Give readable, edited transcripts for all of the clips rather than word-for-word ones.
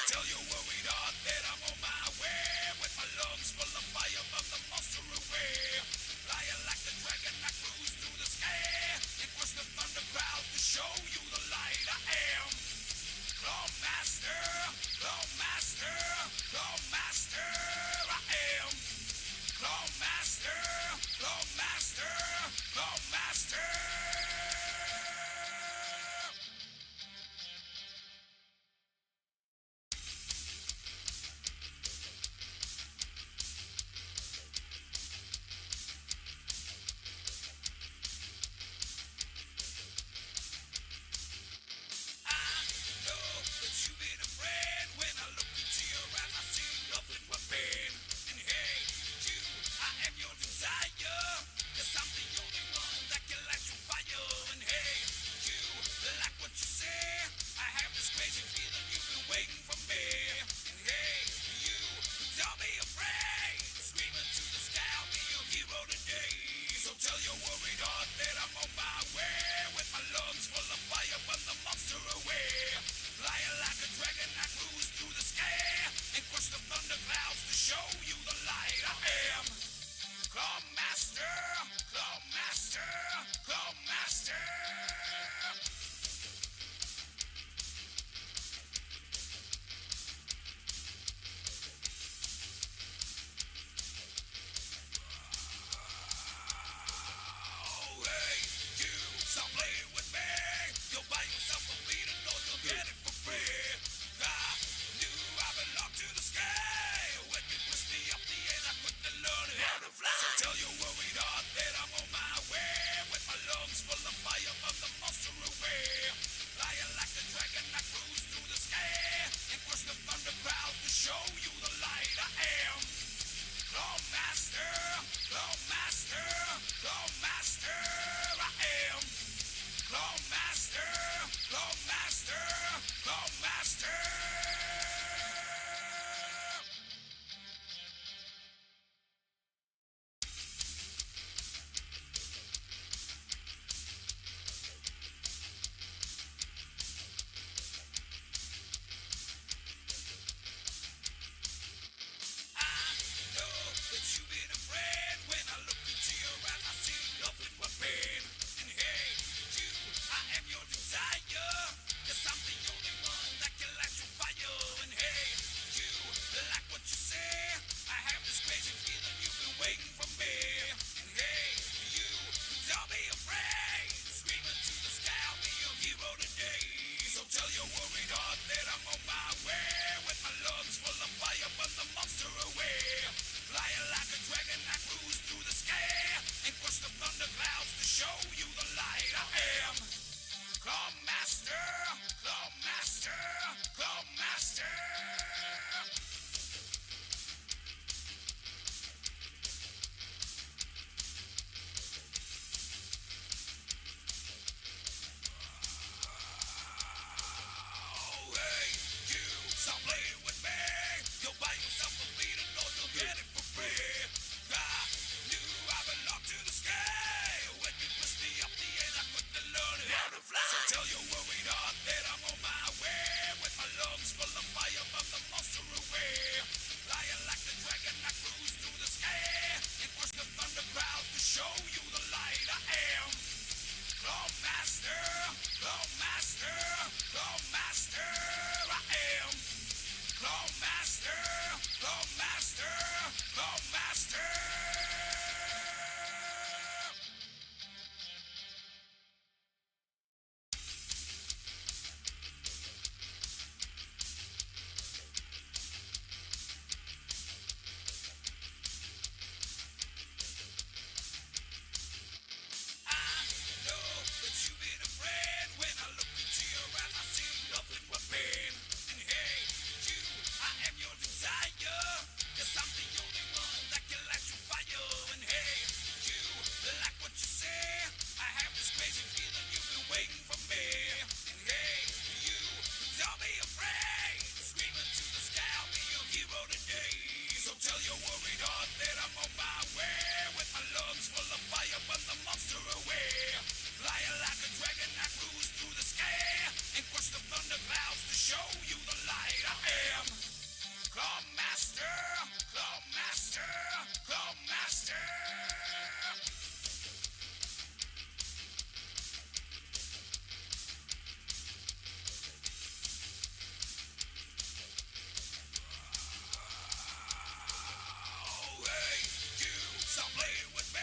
Tell your worried heart that I'm on my way with my lungs full of fire. worried heart that I'm on my way, with my lungs full of fire, but the monster away. Flying like a dragon, I cruise through the sky and crush the thunder clouds to show you the light. I am Claw Master, Claw Master, Claw Master. Stop playing with me. You'll buy yourself a beating or you'll get it for free. I knew I belonged to the sky. When you pushed me up the end, I couldn't learn how to fly. So tell your worried heart that I'm on my way, with my lungs full of fire, but the monster away. Flying like the dragon, I cruise through the sky and crush the thunder clouds to show you the light. I am Claw Master, Claw Master, Claw Master. I am Claw Master, Claw Master, Claw Master. I know that you've been afraid. When I look into your eyes, I see nothing but pain. And hey, you, I am your desire. Yes, I'm the only one that can light your fire. And hey, you, like what you say. I have this crazy feeling you've been waiting for me. And hey, you, don't be afraid. Screaming to the sky, I'll be your hero today. So tell your worried heart that I'm on my way, with my lungs full of fire, but the monster away. Flying like a dragon, I cruise through the sky and crush the thunder clouds to show you the light. I am Claw Master, Claw Master, Claw Master. Oh, hey, you, stop playing with me.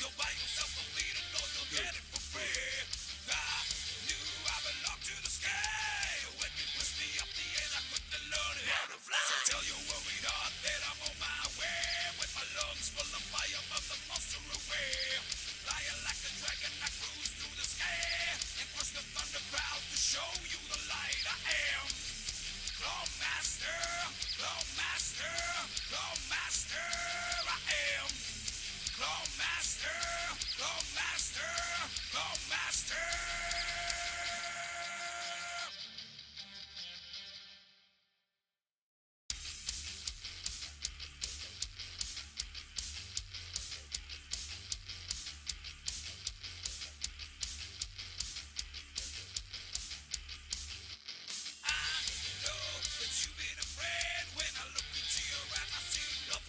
You'll buy yourself a beating or you'll get it for free. I knew I belonged to the sky. When you pushed me up the end, I couldn't learn how to fly. So tell your worried heart that I'm on my way, with my lungs full of fire, but the monster away. Flying like a dragon, I cruise through the sky and crush the thunder clouds to show you the light. I am Claw Master, Claw Master, Claw Master. I am Claw Master, Claw Master, Claw Master. I know that you've been afraid. When I look into your eyes, I see nothing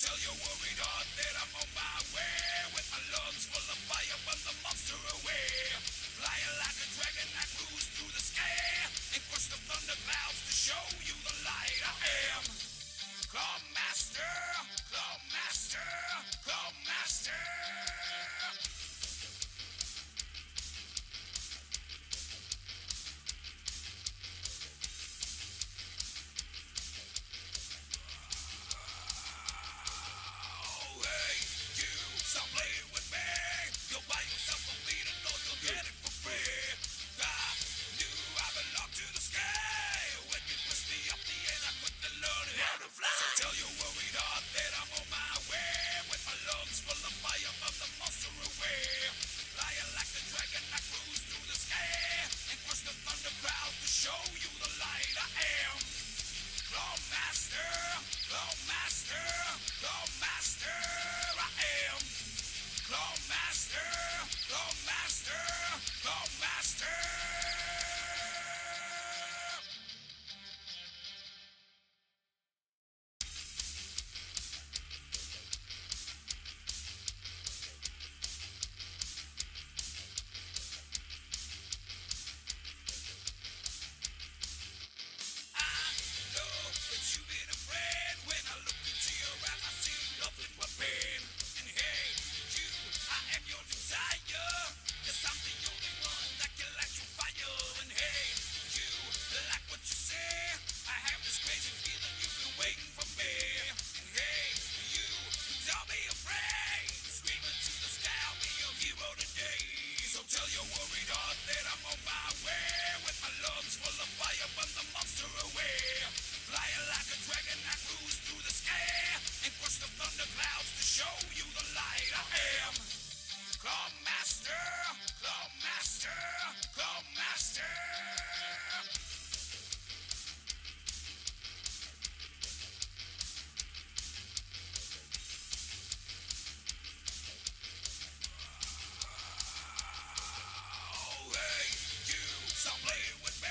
tell your worried heart that I'm on my way, with my lungs full of fire, burn the monster away. Flying like a dragon, I cruise through the sky and crush the thunder clouds to show you the light. I am Claw Master, Claw Master, Claw Master. Stop playing with me. You'll buy yourself a lead and know you'll get it for free. I knew I belonged to the sky. When you pushed me up the end, I couldn't learn how to fly. So tell your worried heart that I'm on my way, with my lungs full of fire, burn the monster away. Flying like a dragon, I cruise through the sky and crush the thunder clouds to show you the light. I am Claw Master, Claw Master, Claw Master. I am Claw Master, Claw Master, Claw Master. I know that you've been afraid. When I look into your eyes, I see nothing but pain. And hey, you, I am your desire. Yes, I'm the only one that can light your fire. And hey, you, like what you say, I have this crazy feeling you've been waiting for me. And hey, you, don't be afraid. Screaming to the sky, I'll be your hero today. So tell your worried heart that I'm on my way, with my lungs full of fire, burn the monster away. Flying like a dragon, I cruise through the sky and crush the thunder clouds to show you the light. I am Claw Master, Claw Master, Claw Master. Hey, you, stop playing with me.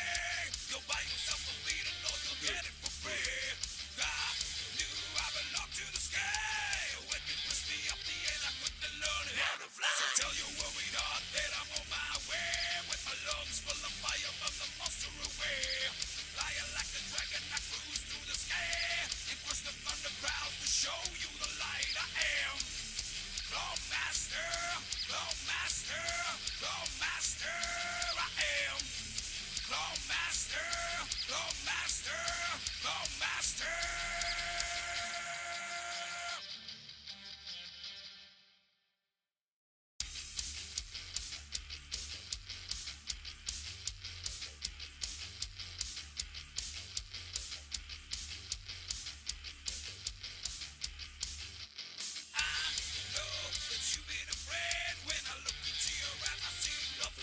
You'll buy yourself a lead and know you'll get it for free. I knew I belonged to the sky. When you pushed me up the end, I couldn't learn how to fly. So tell your worried heart that I'm on my way, with my lungs full of fire, burn the monster away. Flying like a dragon, I cruise through the sky and crush the thunder clouds to show you the light. I am Claw Master, Claw Master, Claw Master. I am Claw Master, Claw Master, Claw Master. I know that you've been afraid. When I look into your eyes, I see nothing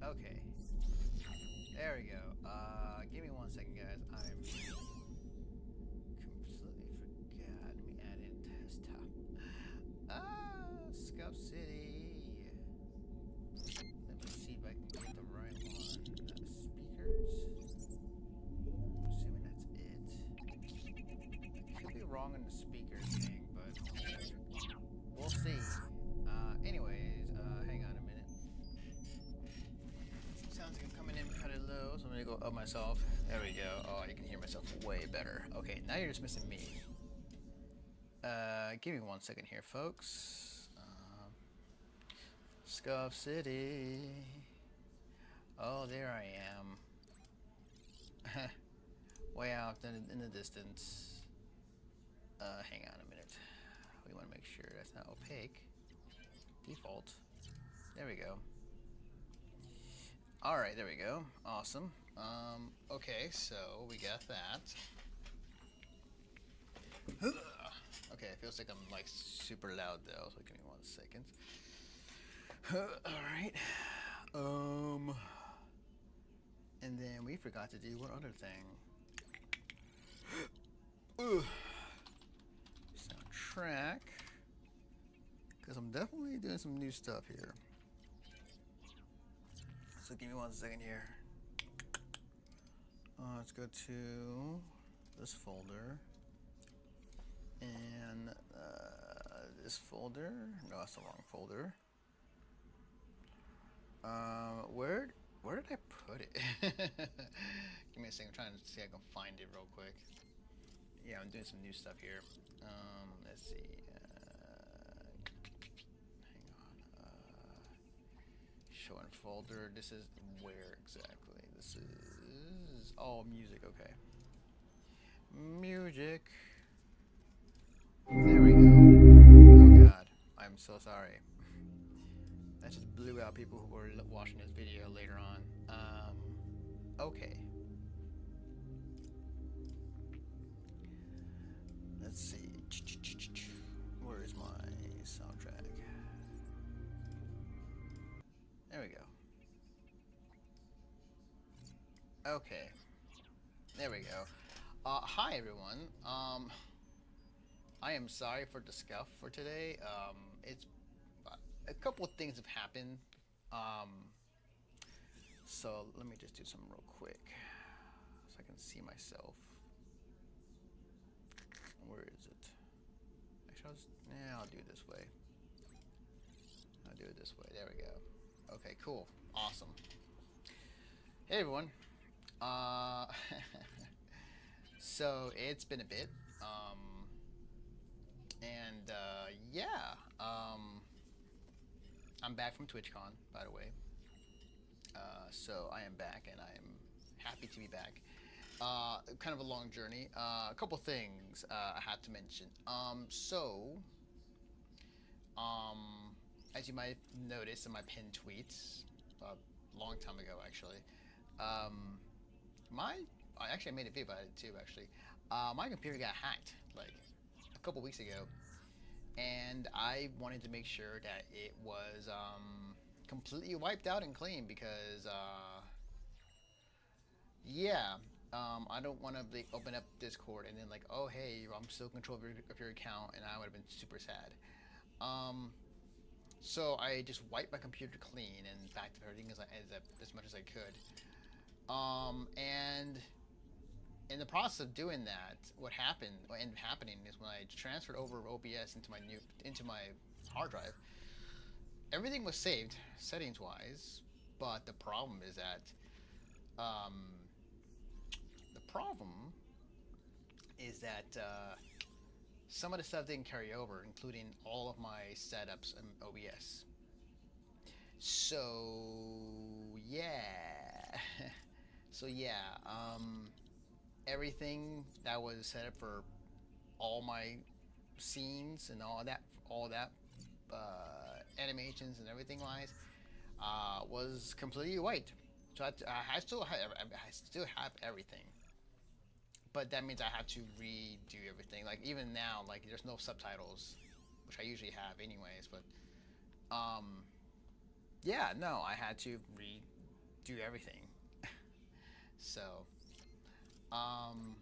Okay. There we go. Give me 1 second, guys. I'm completely forgot. Let me add in desktop. Scuff City. Let me see if I can get the right one. Speakers. Assuming that's it. Could be wrong on the speakers thing, but we'll see. Anyways, hang on a minute. Sounds like I'm coming in kind of low, so I'm gonna go up myself. There we go. Oh, you can hear myself way better. Okay, now you're just missing me. Give me 1 second here, folks. Scuff City. Oh, there I am. Way out in the distance. Hang on a minute. We want to make sure that's not opaque. Default. There we go. Alright, there we go. Awesome. Okay, so we got that. Okay, it feels like I'm like super loud though, so give me 1 second. Alright. And then we forgot to do one other thing. Soundtrack. Because I'm definitely doing some new stuff here. So give me 1 second here. Let's go to this folder. And this folder. No, that's the wrong folder. Where did I put it? Give me a second. I'm trying to see if I can find it real quick. Yeah, I'm doing some new stuff here. Let's see. Hang on. Show in folder. This is where exactly? This is music. Okay. Music. There we go. Oh God, I'm so sorry. That just blew out people who were watching this video later on. Okay. Let's see. Where is my soundtrack? There we go. Okay. There we go. Hi everyone. I am sorry for the scuff for today. It's a couple of things have happened. So let me just do some real quick so I can see myself. Where is it? Actually, I'll do it this way. I'll do it this way. There we go. Okay, cool. Awesome. Hey everyone. So it's been a bit. Yeah. I'm back from TwitchCon, by the way. So I am back, and I'm happy to be back. Kind of a long journey. A couple things I had to mention. As you might notice in my pinned tweets, a long time ago actually, I made a video about it too. Actually, my computer got hacked like a couple weeks ago, and I wanted to make sure that it was completely wiped out and clean because I don't want to like open up Discord and then like, oh hey, I'm still in control of your account, and I would have been super sad. So I just wiped my computer clean and backed up everything as much as I could. And in the process of doing that, what ended up happening is when I transferred over OBS into my hard drive, everything was saved settings wise, but the problem is that some of the stuff didn't carry over, including all of my setups in OBS. So yeah, everything that was set up for all my scenes and all that animations and everything wise was completely white. So I still have everything, but that means I have to redo everything. Like even now, like there's no subtitles, which I usually have anyways. But yeah, no, I had to redo everything. So um,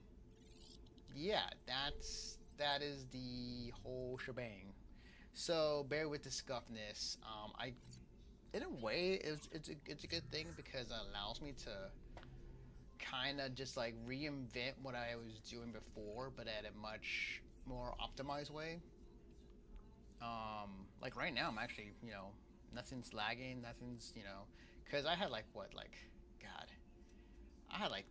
yeah, that is the whole shebang. So bear with the scuffness. I in a way it's a good thing because it allows me to kind of just like reinvent what I was doing before, but at a much more optimized way. Like right now, I'm actually, nothing's lagging, nothing's, because I had like what, like, God, I had like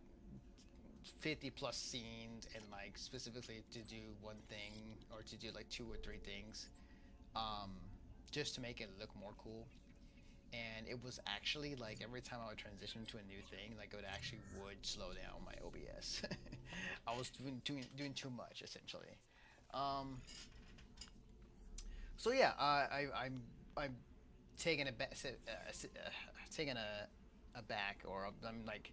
50 plus scenes and like specifically to do one thing or to do like two or three things, um, just to make it look more cool. And it was actually like every time I would transition to a new thing, like it would actually slow down my OBS. I was doing too much essentially. Um, so yeah, I'm taking taking a back, or I'm like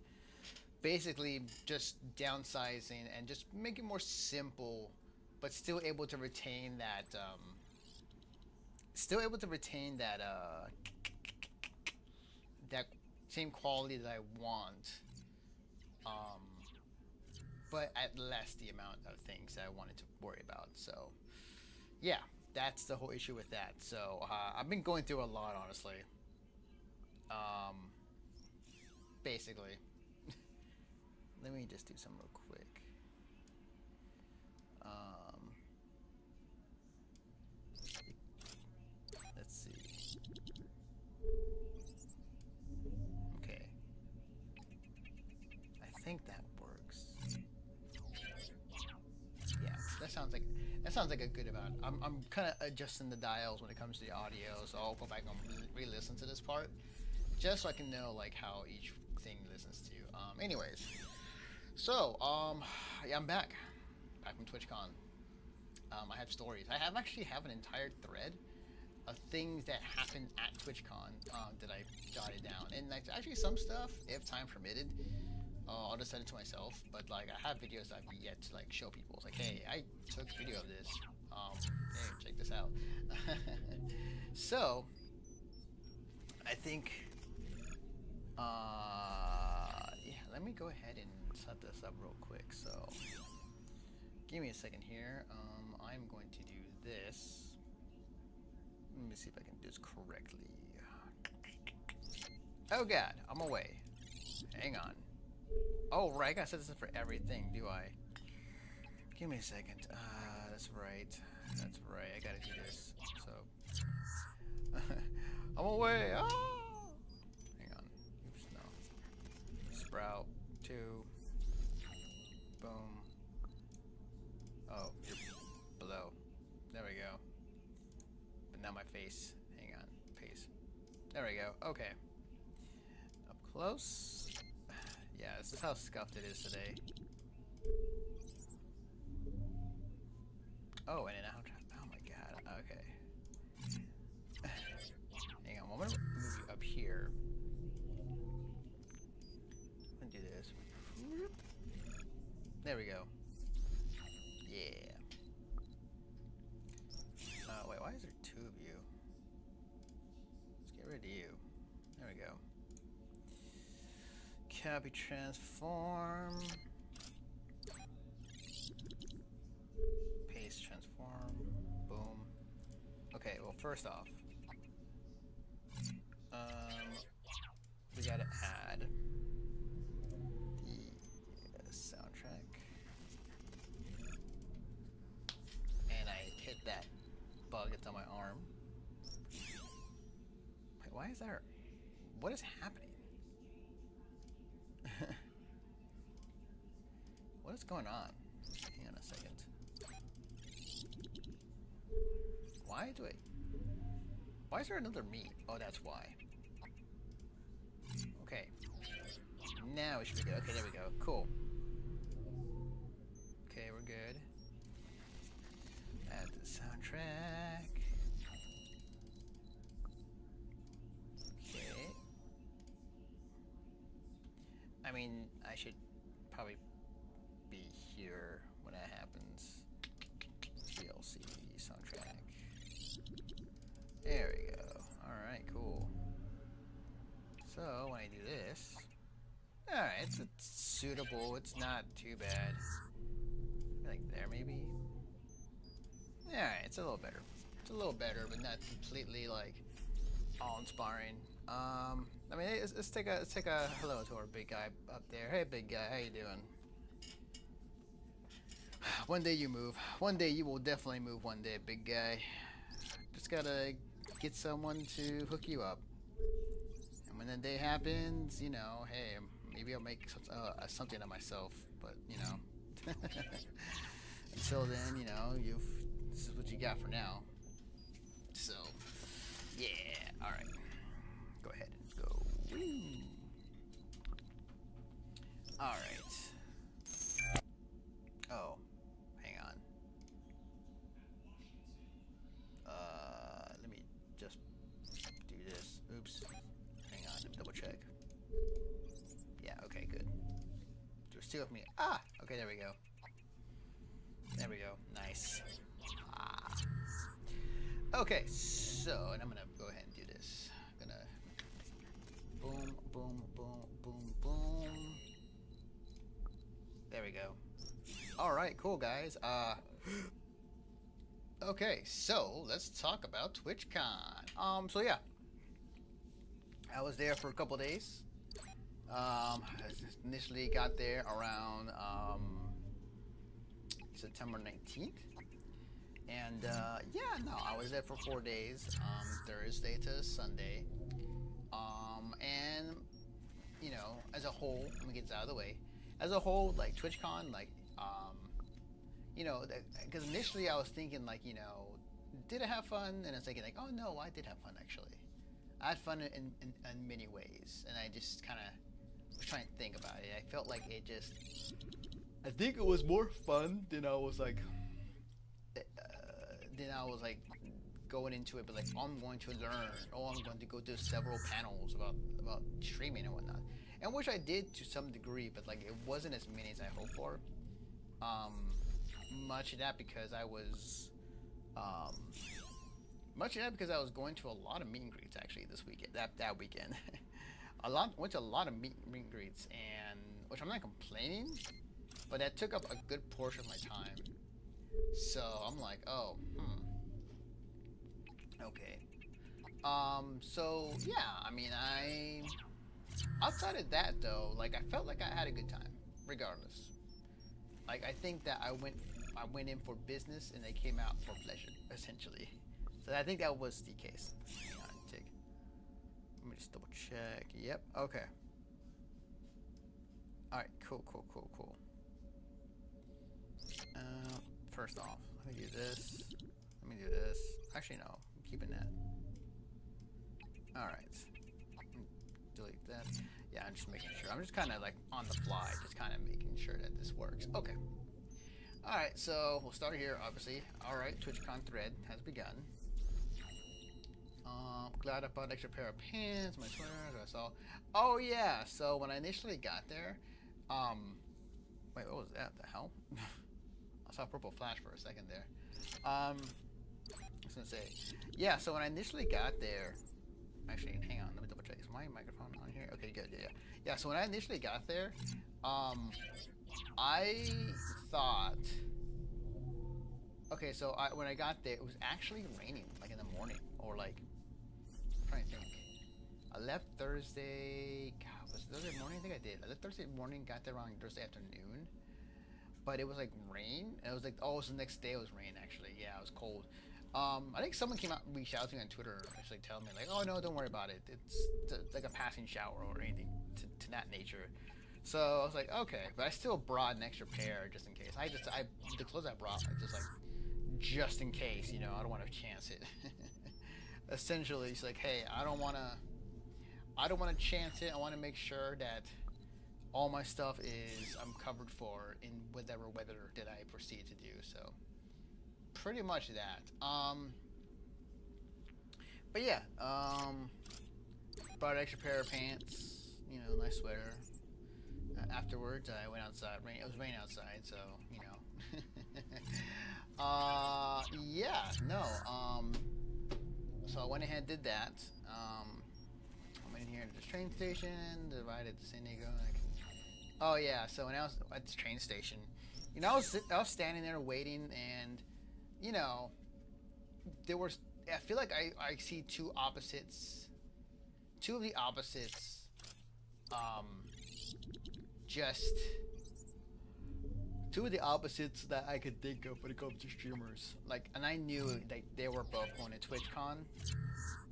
basically just downsizing and just make it more simple, but still able to retain that same quality that I want, um, but at less the amount of things that I wanted to worry about. So yeah, that's the whole issue with that. So I've been going through a lot, honestly. Um, Basically, let me just do some real quick. Um, let's see. Okay, I think that works. Yeah, that sounds like a good amount. I'm kind of adjusting the dials when it comes to the audio, so I'll go back and re-listen to this part just so I can know like how each thing listens to. Anyways, so yeah, I'm back from TwitchCon. I have stories. I actually have an entire thread of things that happened at TwitchCon that I jotted down, and like actually some stuff, if time permitted, I'll just send it to myself. But like I have videos I've yet to like show people. It's like, hey, I took video of this. Hey, check this out. So I think, yeah, let me go ahead and set this up real quick. So give me a second here. I'm going to do this. Let me see if I can do this correctly. Oh God, I'm away. Hang on. Oh right, I gotta set this up for everything, do I? Give me a second. That's right. That's right. I gotta do this. So I'm away. Ah! Hang on. Oops, no. Sprout 2. Boom. Oh, you're below. There we go. But now my face. Hang on. Paste. There we go. Okay. Up close. Yeah, this is how scuffed it is today. Oh, and an outro. Oh my God. Okay. Hang on. I'm gonna move you up here. I'm gonna do this. There we go. Yeah. Wait, why is there two of you? Let's get rid of you. There we go. Copy transform. Paste transform. Boom. Okay, well first off, we gotta add the soundtrack. And I hit that bug that's on my arm. Wait, why is there... What is happening? What is going on? Hang on a second. Why do I... Why is there another me? Oh, that's why. Okay. Now we should be good. Okay, there we go. Cool. Okay, we're good. Add the soundtrack. I mean, I should probably be here when that happens. DLC soundtrack. There we go. Alright, cool. So, when I do this... Alright, it's suitable. It's not too bad. Like there, maybe? Alright, it's a little better. It's a little better, but not completely, like, awe-inspiring. I mean, let's take a hello to our big guy up there. Hey, big guy, how you doing? One day you move. One day you will definitely move. One day, big guy. Just gotta get someone to hook you up. And when that day happens, you know, hey, maybe I'll make something of myself. But you know, until then, you know, this is what you got for now. So, yeah. All right. Go ahead and go. Woo. All right. Oh, hang on. Let me just do this. Oops. Hang on. Double check. Yeah. Okay. Good. There's two of me. Ah. Okay. There we go. There we go. Nice. Ah. Okay. So, and I'm gonna go ahead and do this. I'm gonna boom, boom, boom, boom, boom. There we go. All right, cool, guys. Okay, so let's talk about TwitchCon. So yeah, I was there for a couple days. I initially got there around September 19th, and yeah, no, I was there for 4 days, Thursday to Sunday. And you know, as a whole, let me get this out of the way. As a whole, like TwitchCon, like you know, because initially I was thinking like, you know, did I have fun? And I was thinking like, oh no, I did have fun actually. I had fun in many ways, and I just kind of was trying to think about it. I felt like it just, I think it was more fun than I was like, going into it. But like, I'm going to learn. Oh, I'm going to go to several panels about streaming and whatnot, and which I did to some degree, but like it wasn't as many as I hoped for. Much of that because I was going to a lot of meet and greets actually this weekend. That weekend, went to a lot of meet and greets, and which I'm not complaining, but that took up a good portion of my time. So I'm like, oh, okay. So yeah, I mean, outside of that though, like I felt like I had a good time, regardless. Like I think that I went in for business and I came out for pleasure, essentially. So I think that was the case. Hang on, let me just double check. Yep. Okay. All right. Cool. First off, let me do this. Actually, no. I'm keeping that. All right. Delete that. Yeah, I'm just making sure. I'm just kind of like on the fly, just kind of making sure that this works. Okay. Alright, so we'll start here, obviously. Alright, TwitchCon thread has begun. Glad I bought an extra pair of pants, my sweaters, I saw. Oh yeah, so when I initially got there, wait, what was that? The hell? I saw a purple flash for a second there. I was gonna say, yeah, so when I initially got there, actually, hang on, let me double check. Is my microphone on here? Okay, good, yeah. Yeah, so when I initially got there, I thought, okay, so when I got there, it was actually raining, like in the morning, or like, I'm trying to think. I left Thursday, God, was it Thursday morning? I think I did. I left Thursday morning, got there around Thursday afternoon, but it was like rain, and it was like, oh, so the next day it was rain, actually. Yeah, it was cold. I think someone came out and reached out to me on Twitter, actually telling me like, oh no, don't worry about it. It's like a passing shower or anything to that nature. So I was like, okay, but I still brought an extra pair just in case. The clothes I brought, just in case, you know, I don't want to chance it. Essentially, it's like, hey, I don't want to chance it. I want to make sure that all my stuff is I'm covered for in whatever weather that I proceed to do. So pretty much that. But yeah, brought an extra pair of pants, you know, nice sweater. afterwards, I went outside. It was raining outside, so you know. Yeah, no. So I went ahead and did that. I went in here to this train station, divided to San Diego. Oh yeah, so when I was at the train station, you know, I was standing there waiting, and you know, there was. I feel like I see two of the opposites. Just two of the opposites that I could think of when it comes to streamers. Like, and I knew like they were both going to TwitchCon.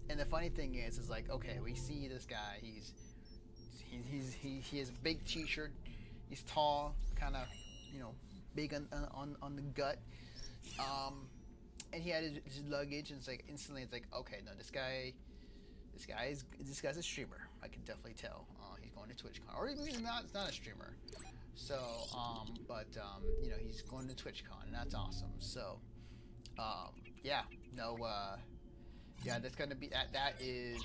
And the funny thing is like, okay, we see this guy. He has a big T-shirt. He's tall, kind of, you know, big on the gut. And he had his luggage, and it's like instantly, it's like, okay, no, this guy's a streamer. I can definitely tell. He's going to TwitchCon, or even it's not a streamer. So, you know, he's going to TwitchCon, and that's awesome. So, yeah, no, yeah, that's gonna be that is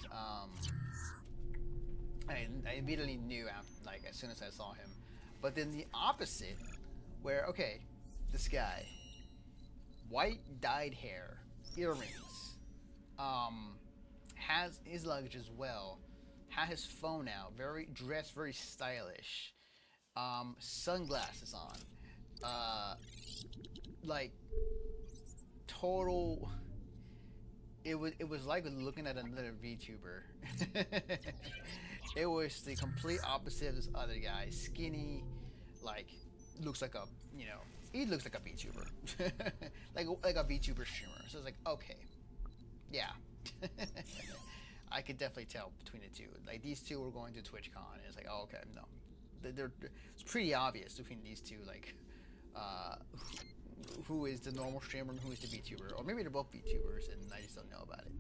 I immediately knew after, like, as soon as I saw him. But then the opposite, where okay, this guy, white dyed hair, earrings, has his luggage as well, had his phone out, dressed very stylish, sunglasses on, like total. It was like looking at another VTuber. It was the complete opposite of this other guy, skinny, like looks like a, you know, he looks like a VTuber, like a VTuber streamer. So it's like, okay, yeah. I could definitely tell between the two. Like, these two were going to TwitchCon, and it's like, oh, okay, no, it's pretty obvious between these two, like, who is the normal streamer and who is the VTuber, or maybe they're both VTubers, and I just don't know about it.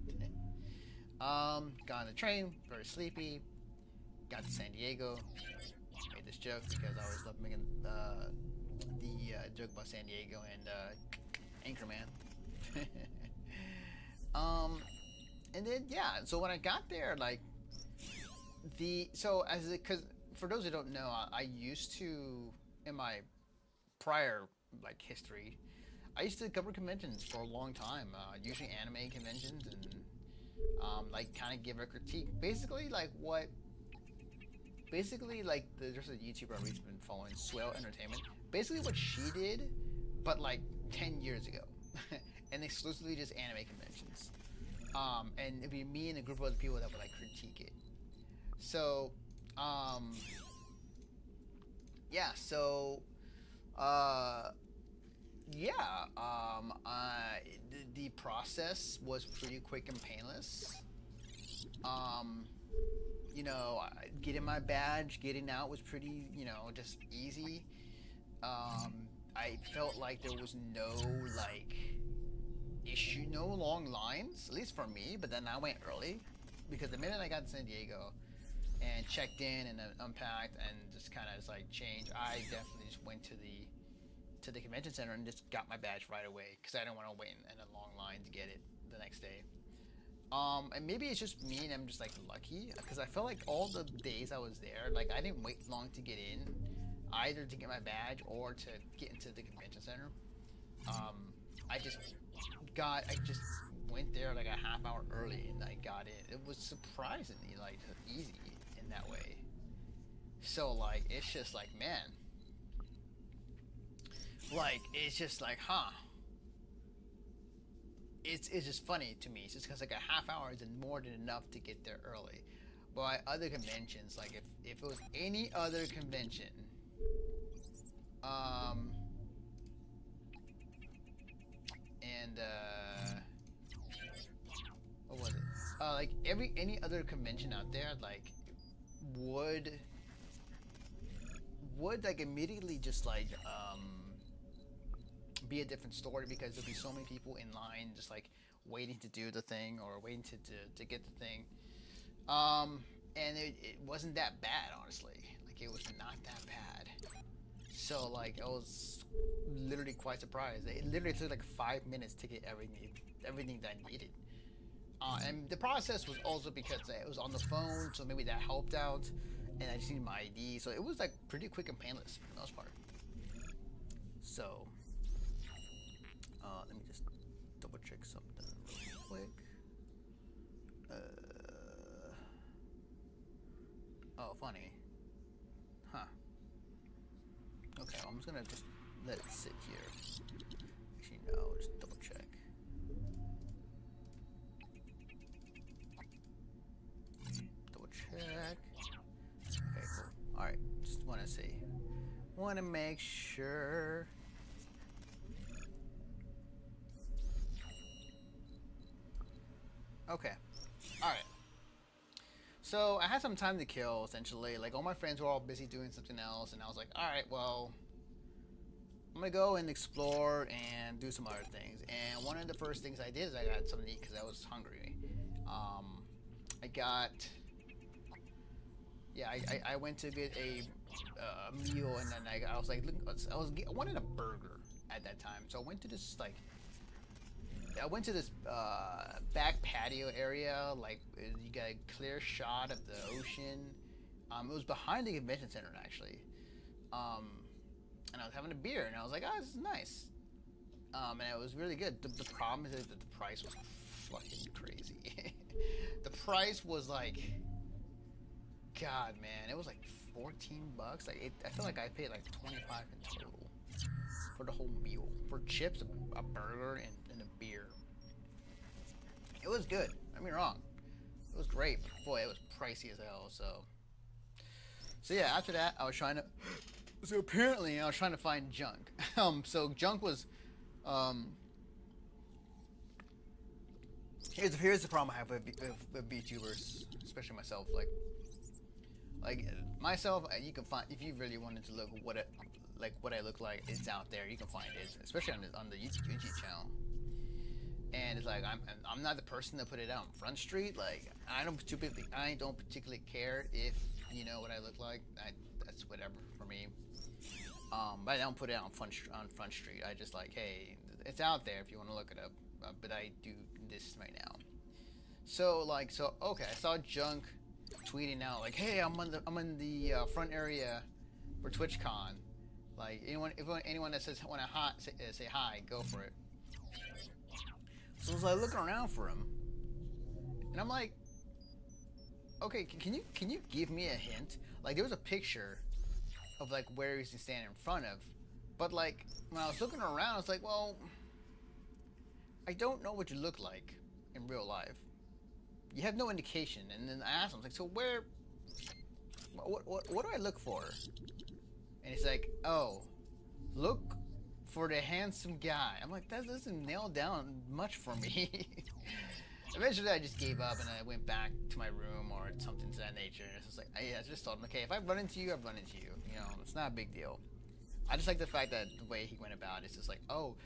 Got on the train, very sleepy. Got to San Diego. Made this joke because I always love making the joke about San Diego and Anchorman. And then yeah, so when I got there, like because for those who don't know, I used to, in my prior like history, I used to cover conventions for a long time, usually anime conventions, and like kind of give a critique, basically like there's a YouTuber I've been following, Swell Entertainment, basically what she did, but like 10 years ago, and exclusively just anime conventions. And it'd be me and a group of other people that would like critique it. So, yeah. So, the process was pretty quick and painless. You know, getting my badge, getting out was pretty, you know, just easy. I felt like there was no like issue, no long lines, at least for me. But then I went early because the minute I got to San Diego and checked in and unpacked and just kind of just like changed, I definitely just went to the convention center and just got my badge right away because I didn't want to wait in a long line to get it the next day. And maybe it's just me and I'm just like lucky, because I felt like all the days I was there, like I didn't wait long to get in, either to get my badge or to get into the convention center. I just went there like a half hour early and I got in. It was surprisingly like easy in that way. So like it's just like, man, like it's just like, huh. It's just funny to me. It's just because like a half hour is more than enough to get there early. But at other conventions, like if it was any other convention, and what was it? Like any other convention out there, like would like immediately just like be a different story, because there'll be so many people in line just like waiting to do the thing or waiting to get the thing. And it wasn't that bad, honestly. Like it was not that bad. So like I was literally quite surprised. It literally took like 5 minutes to get everything that I needed. And the process was also because it was on the phone, so maybe that helped out. and I just needed my ID, so it was like pretty quick and painless for the most part. So, let me just double check something real quick. Oh, funny. Huh. Okay, well, I'm just gonna just let it sit here. Actually, no, just double check. Double check. Okay, cool. Alright, just wanna see. Wanna make sure. Okay. Alright. So I had some time to kill, essentially. Like, all my friends were all busy doing something else, and I was like, alright, well, I'm gonna go and explore and do some other things. And one of the first things I did is I got something to eat because I was hungry. I got... Yeah, I went to get a meal, and then I was like, I wanted a burger at that time. So I went to this, like... I went to this back patio area, like you got a clear shot of the ocean. It was behind the convention center, actually. And I was having a beer, and I was like, oh, this is nice. And it was really good. The problem is that the price was fucking crazy. The price was like, God, man, it was like $14. Like, I feel like I paid like $25 in total for the whole meal, for chips, a burger, and a beer. It was good. Don't get me wrong. It was great. But boy, it was pricey as hell. So yeah. After that, I was trying to. So apparently, I was trying to find junk. So junk was. Here's the problem I have with VTubers, especially myself. Like myself, you can find, if you really wanted to look what I look like, it's out there. You can find it, especially on the YouTube channel. And it's like I'm not the person that put it out on Front Street. Like I don't particularly care if you know what I look like. That's whatever for me. But I don't put it out on Front Street. I just like, hey, it's out there if you want to look it up. But I do this right now. So okay, I saw Junk tweeting out like, hey, I'm in the front area for TwitchCon. Like anyone that says want to say hi, go for it. So I was like looking around for him, and I'm like, okay, can you give me a hint? Like there was a picture of like where he's standing in front of, but like when I was looking around, I was like, well, I don't know what you look like in real life. You have no indication. And then I asked him, like, so where? What do I look for? And he's like, oh, look for the handsome guy. I'm like, that doesn't nail down much for me. Eventually, I just gave up and I went back to my room or something to that nature. And it's just like, I just told him, okay, if I run into you, I've run into you. You know, it's not a big deal. I just like the fact that the way he went about it, it's just like, oh,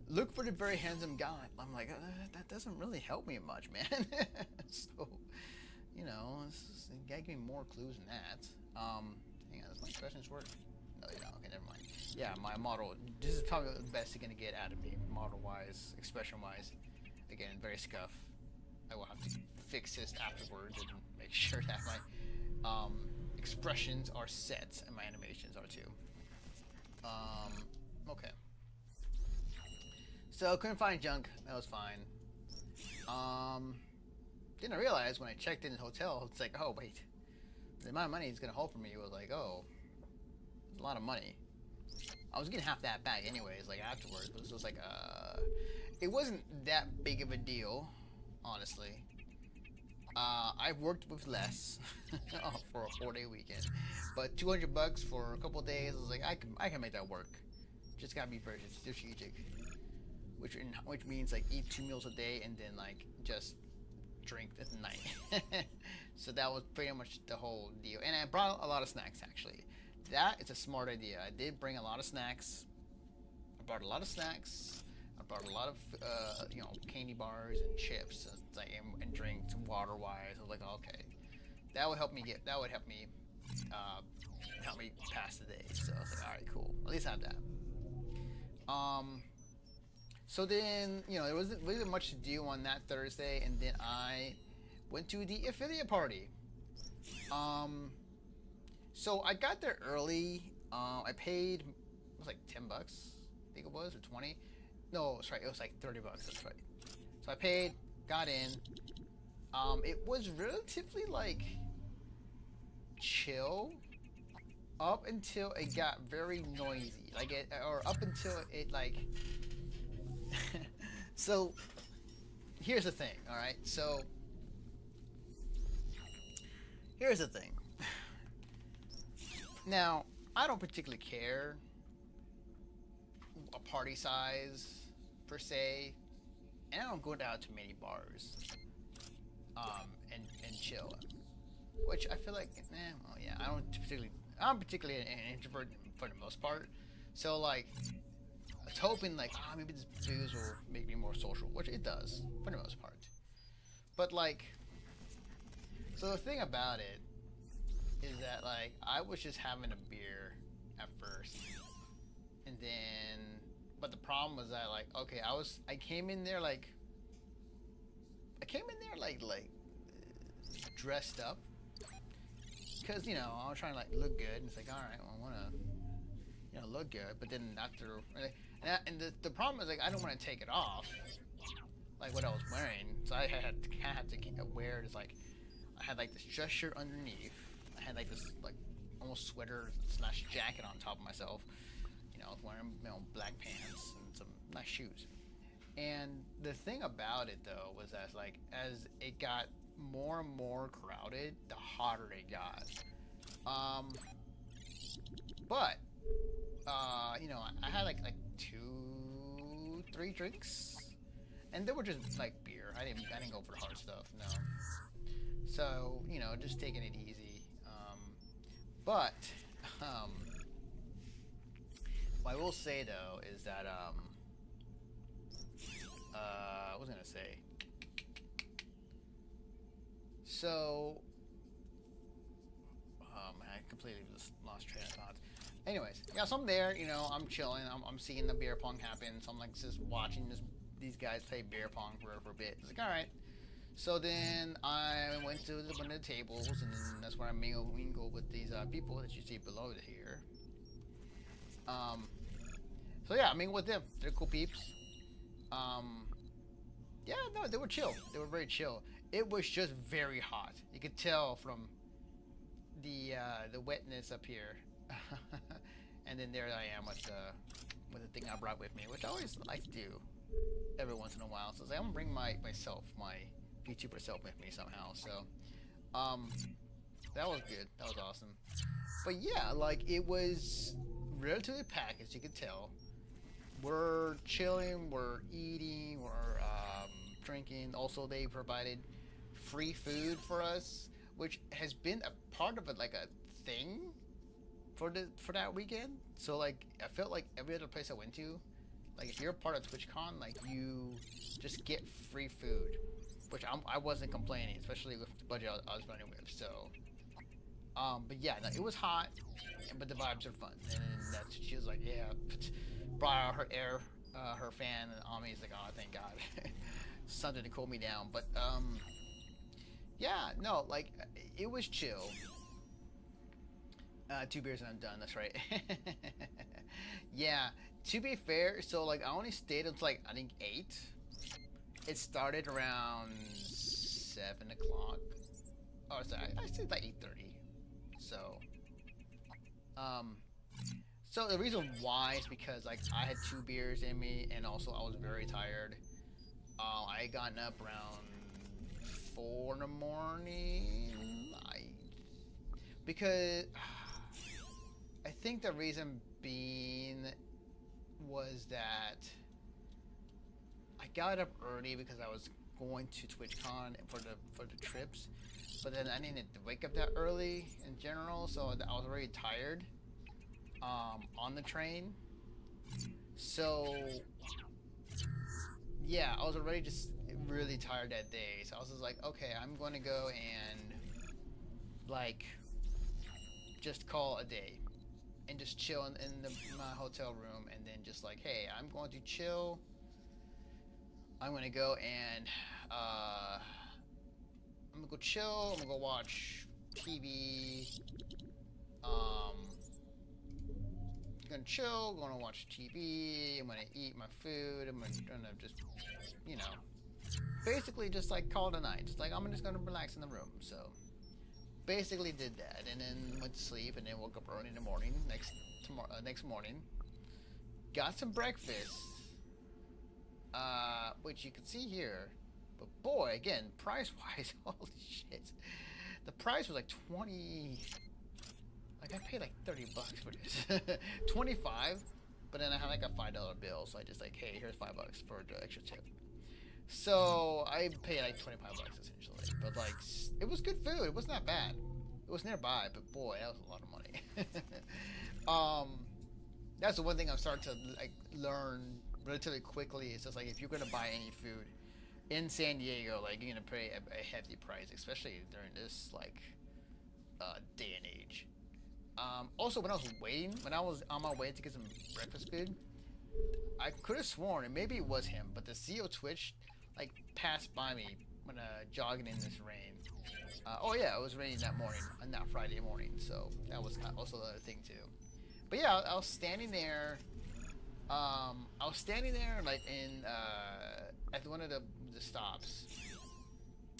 look for the very handsome guy. I'm like, that doesn't really help me much, man. So, you know, you gotta give me more clues than that. Hang on, does my expressions work? No, they don't. Okay, never mind. Yeah, my model, this is probably the best you're gonna get out of me, model-wise, expression-wise. Again, very scuff. I will have to fix this afterwards and make sure that my expressions are set and my animations are too. Okay. So couldn't find junk. That was fine. Didn't realize when I checked in the hotel, it's like, oh wait, the amount of money he's gonna hold for me was like, oh, it's a lot of money. I was getting half that back anyways, like afterwards. But it was like, it wasn't that big of a deal, honestly. I've worked with less for a 4-day weekend, but $200 for a couple days, I was like, I can make that work. Just gotta be very strategic. Which means like eat 2 meals a day and then like just drink at night. So that was pretty much the whole deal. And I brought a lot of snacks actually. That is a smart idea. I did bring a lot of snacks. I brought a lot of snacks. I brought a lot of candy bars and chips and drinks water wise. I was like, okay, that would help me pass the day. So I was like, all right, cool. At least I have that. So then, there wasn't much to do on that Thursday, and then I went to the affiliate party. So I got there early. I paid, it was like $10, I think it was, or 20. No, sorry, it was like $30. That's right. So I paid, got in. It was relatively like chill up until it got very noisy, like it, or up until it like. So here's the thing. All right. So here's the thing. Now I don't particularly care a party size per se, and I don't go down to many bars and chill, which I feel like, well, yeah, I'm particularly an introvert for the most part, so like, I was hoping like, maybe this booze will make me more social, which it does for the most part, but like, so the thing about it is that like I was just having a beer at first, and then, but the problem was that like, okay, I came in there like dressed up because I was trying to like look good, and it's like, all right, well, I want to look good, but then after, and the problem is like I don't want to take it off like what I was wearing, so I had to wear this like, I had like this dress shirt underneath, I had like this like almost sweater slash jacket on top of myself, I was wearing black pants and some nice shoes. And the thing about it though was that like as it got more and more crowded, the hotter it got. But I had like 2, 3 drinks, and they were just like beer. I didn't go for the hard stuff, no. So just taking it easy. But what I will say though is that I was gonna say. So, man, I completely just lost train of thought. Anyways, yeah, so I'm there, I'm chilling, I'm seeing the beer pong happen, so I'm like just watching these guys play beer pong for a bit. It's like, all right. So then I went to one of the tables, and then that's where I mingle with these people that you see below here. So yeah, I mingle with them. They're cool peeps. Yeah, no, they were chill. They were very chill. It was just very hot. You could tell from the wetness up here. And then there I am with the thing I brought with me, which I always like to do every once in a while. So I was like, I'm gonna bring my VTuber self with me somehow. So that was good. That was awesome. But yeah, like it was relatively packed, as you could tell. We're chilling, we're eating, we're drinking. Also, they provided free food for us, which has been a part of it, like a thing for that weekend. So like, I felt like every other place I went to, like if you're a part of TwitchCon, like you just get free food, which I wasn't complaining, especially with the budget I was running with. So, but yeah, no, it was hot, but the vibes are fun, and that's she was like, yeah, brought out her fan on me. He's like, oh, thank God, something to cool me down. But yeah, no, like it was chill. 2 beers and I'm done. That's right. Yeah. To be fair, so like I only stayed until like I think 8. It started around 7 o'clock. Oh, sorry, I stayed like 8:30. So, so the reason why is because like I had 2 beers in me, and also I was very tired. I had gotten up around 4 in the morning. Because I think the reason being was that I got up early because I was going to TwitchCon for the trips, but then I needed to wake up that early in general, so I was already tired on the train. So yeah, I was already just really tired that day, so I was just like, okay, I'm going to go and like just call a day and just chill in my hotel room, and then just like, hey, I'm going to chill. I'm gonna go and I'm gonna go chill. I'm gonna go watch TV. Gonna chill, gonna watch TV, I'm gonna eat my food, I'm gonna just, you know, basically just like call it a night. Just like I'm just gonna relax in the room. So basically did that, and then went to sleep, and then woke up early in the morning. Next morning, got some breakfast, which you can see here. But boy, again, price wise, holy shit, the price was like 20. Like I paid like $30 for this, 25. But then I had like a $5 bill, so I just like, hey, here's $5 for the extra tip. So I paid like $25 essentially, but like it was good food. It was not bad. It was nearby, but boy, that was a lot of money. That's the one thing I'm starting to like learn relatively quickly. It's just like if you're gonna buy any food in San Diego, like you're gonna pay a hefty price, especially during this like day and age. Also, when I was on my way to get some breakfast food, I could have sworn, and maybe it was him, but the CEO of Twitch like passed by me when jogging in this rain. Oh yeah, it was raining that morning, on that Friday morning, so that was also the other thing too. But yeah, I was standing there. Like in at one of the stops.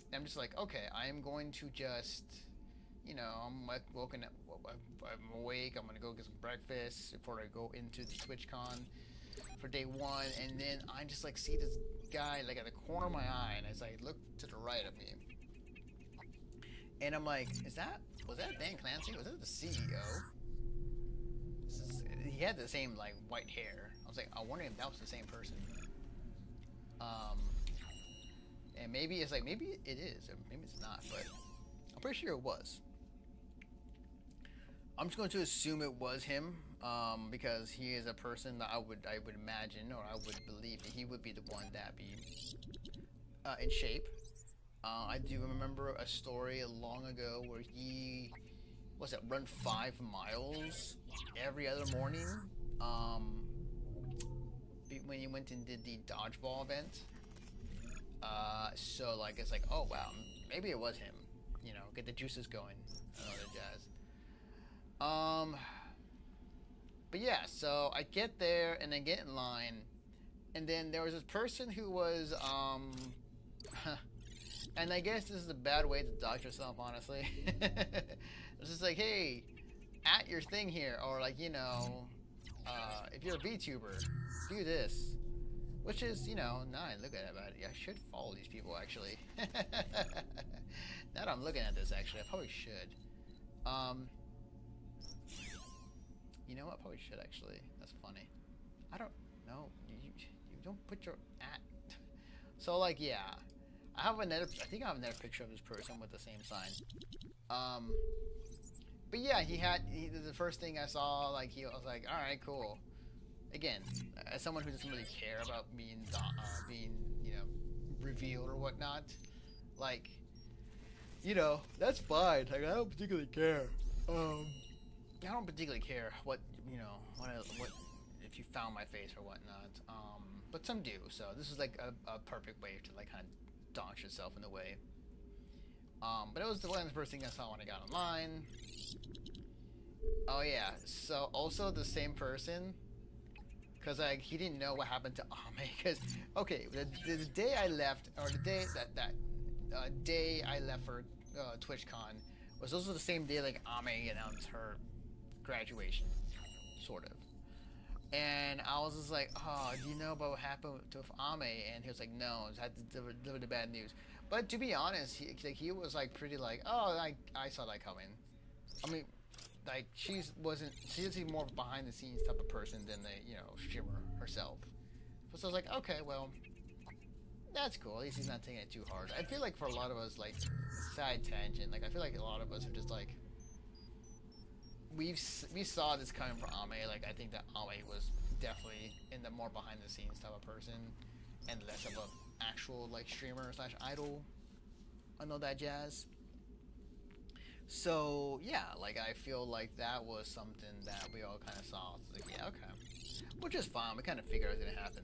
And I'm just like, okay, I am going to just, you know, I'm like I'm awake. I'm gonna go get some breakfast before I go into the TwitchCon for day one, and then I just like see this guy like at the corner of my eye, and as I look to the right of me, and I'm like, was that Dan Clancy? Was that the CEO? He had the same like white hair. I was like, I wonder if that was the same person. And maybe it's like, maybe it is, or maybe it's not, but I'm pretty sure it was. I'm just going to assume it was him, because he is a person that I would imagine, or I would believe that he would be the one that be in shape. I do remember a story long ago where he run 5 miles every other morning, when he went and did the dodgeball event. So like it's like, oh wow, maybe it was him. You know, get the juices going and all that jazz. But yeah, so I get there and I get in line, and then there was this person who was and I guess this is a bad way to dox yourself, honestly. It's just like, hey, at your thing here, or like, you know, if you're a VTuber, do this. Which is, you know, now I look at it, I should follow these people, actually. Now that I'm looking at this, actually, I probably should. You know what? I probably should, actually. That's funny. I don't know. You don't put your at. So, like, yeah. I think I have another picture of this person with the same sign. But yeah, the first thing I saw, like, I was like, alright, cool. Again, as someone who doesn't really care about being, you know, revealed or whatnot, like, you know, that's fine. Like, I don't particularly care. I don't particularly care what, you know, what if you found my face or whatnot. But some do. So this is like a perfect way to like kind of dox yourself in a way. But it was one of the first things I saw when I got online. Oh yeah. So also the same person. Because like he didn't know what happened to Ame. Because okay, the day I left, or the day that day I left for TwitchCon, was also the same day like Ame announced her graduation, sort of. And I was just like, oh, do you know about what happened to Ame? And he was like, no, I had to deliver the bad news. But to be honest, he was like pretty like, oh, I saw that coming. I mean, like she's more of a behind the scenes type of person than the, you know, streamer herself. So I was like, okay, well, that's cool. At least he's not taking it too hard. I feel like for a lot of us, like, side tangent, like I feel like a lot of us are just like, we saw this coming for Ame. Like I think that Ame was definitely in the more behind the scenes type of person, and less of a actual like streamer / idol and all that jazz. So yeah, like I feel like that was something that we all kind of saw. It's like, yeah, okay, which is fine. We kind of figured it was gonna happen.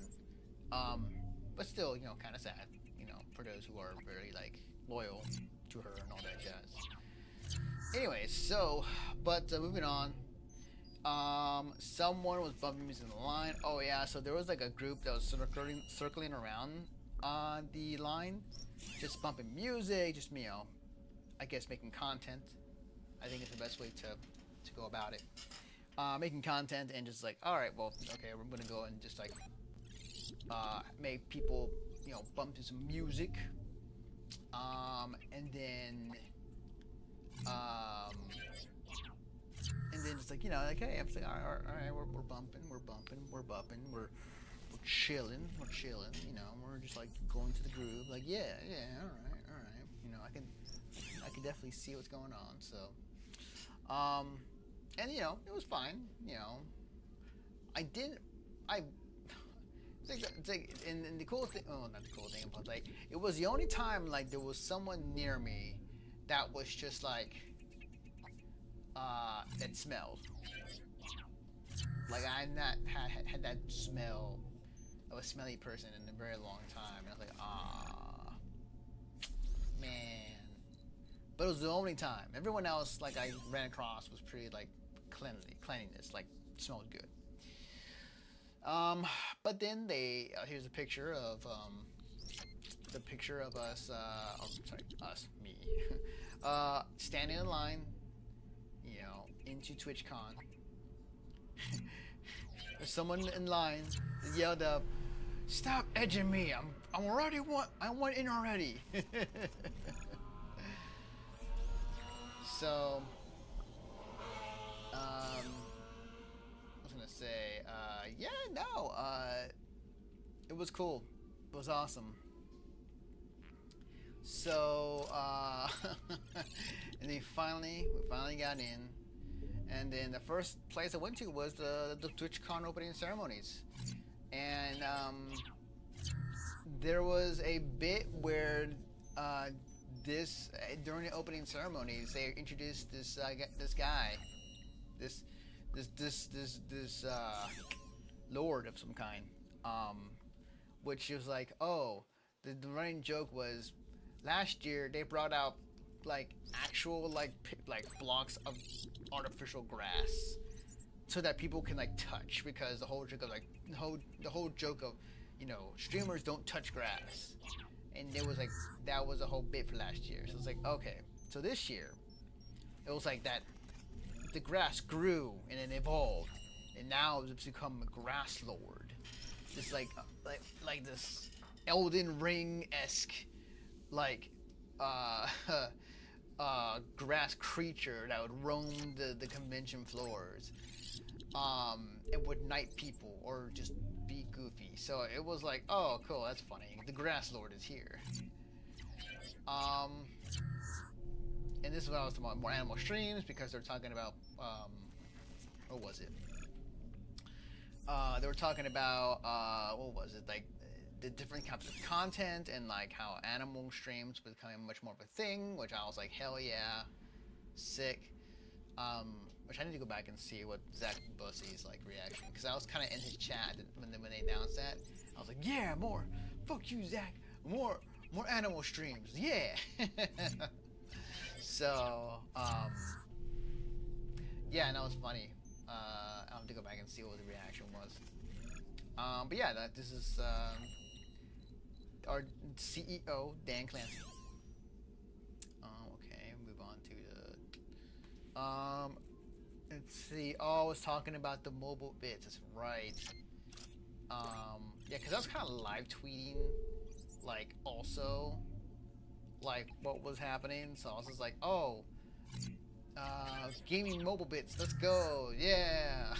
But still, you know, kind of sad. You know, for those who are very like loyal to her and all that jazz. Anyway, so, but moving on. Someone was bumping music in the line. Oh yeah, so there was like a group that was circling around on the line, just bumping music, just I guess making content. I think it's the best way to go about it. Making content and just like, all right, well, okay, we're gonna go and just like make people, bump to some music, and then just like, like, hey, I'm saying, all right, we're bumping, we're chilling, we're just like going to the groove, like, yeah, all right, I can definitely see what's going on, so, and it was fine, I think, and the cool thing, oh, not the cool thing, but like, it was the only time like there was someone near me that was just like, that smelled. Like I not had that smell of a smelly person in a very long time, and I was like, ah, man. But it was the only time. Everyone else, like I ran across, was pretty like cleanliness, like smelled good. But then here's a picture of us, me, standing in line, into TwitchCon. There's someone in line that yelled up, "Stop edging me! I want in already." So, I was gonna say, it was cool. It was awesome. So, and then we finally got in. And then the first place I went to was the TwitchCon opening ceremonies. And there was a bit where during the opening ceremonies, they introduced this guy, this lord of some kind, which was like, oh, the running joke was, last year they brought out like actual like blocks of artificial grass so that people can like touch, because the whole joke of like the whole joke of streamers don't touch grass, and it was like that was a whole bit for last year. So it's like, okay, so this year it was like that the grass grew and it evolved, and now it's become a grass lord, this like this Elden Ring-esque like grass creature that would roam the convention floors, and would knight people or just be goofy. So it was like, oh, cool, that's funny. The grass lord is here. And this is what I was talking about, more animal streams, because they're talking about, what was it? They were talking about, what was it, like, the different types of content, and like how animal streams becoming much more of a thing, which I was like, hell yeah, sick. Which I need to go back and see what Zach Bussy's like reaction, because I was kind of in his chat when they announced that. I was like, yeah, more, fuck you, Zach, more animal streams, yeah. So, yeah, and that was funny. I'll have to go back and see what the reaction was. But yeah, this is our CEO, Dan Clancy. Okay, move on to the. Let's see. Oh, I was talking about the mobile bits. That's right. Yeah, because I was kind of live tweeting, like, also, like, what was happening. So I was just like, oh, gaming mobile bits, let's go, yeah.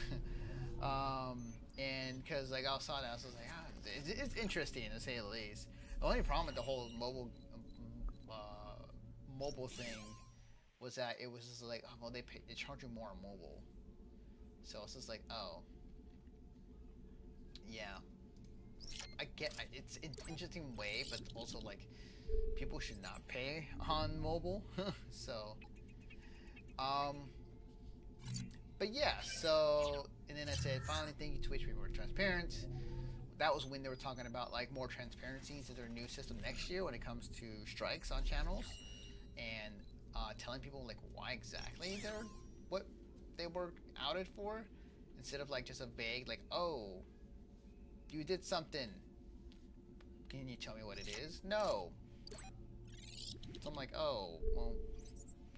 And because, like, I saw that, I was just like, it's interesting, to say the least. The only problem with the whole mobile thing was that it was just like, oh, well, they charge you more on mobile. So it's just like, oh, yeah. I get it's an interesting way, but also like people should not pay on mobile. So, but yeah. So, and then I said, finally, thank you, Twitch, we were transparent. That was when they were talking about like more transparency into their new system next year when it comes to strikes on channels, and telling people like why exactly what they were outed for, instead of like just a vague like, oh, you did something. Can you tell me what it is? No. So I'm like, oh, well,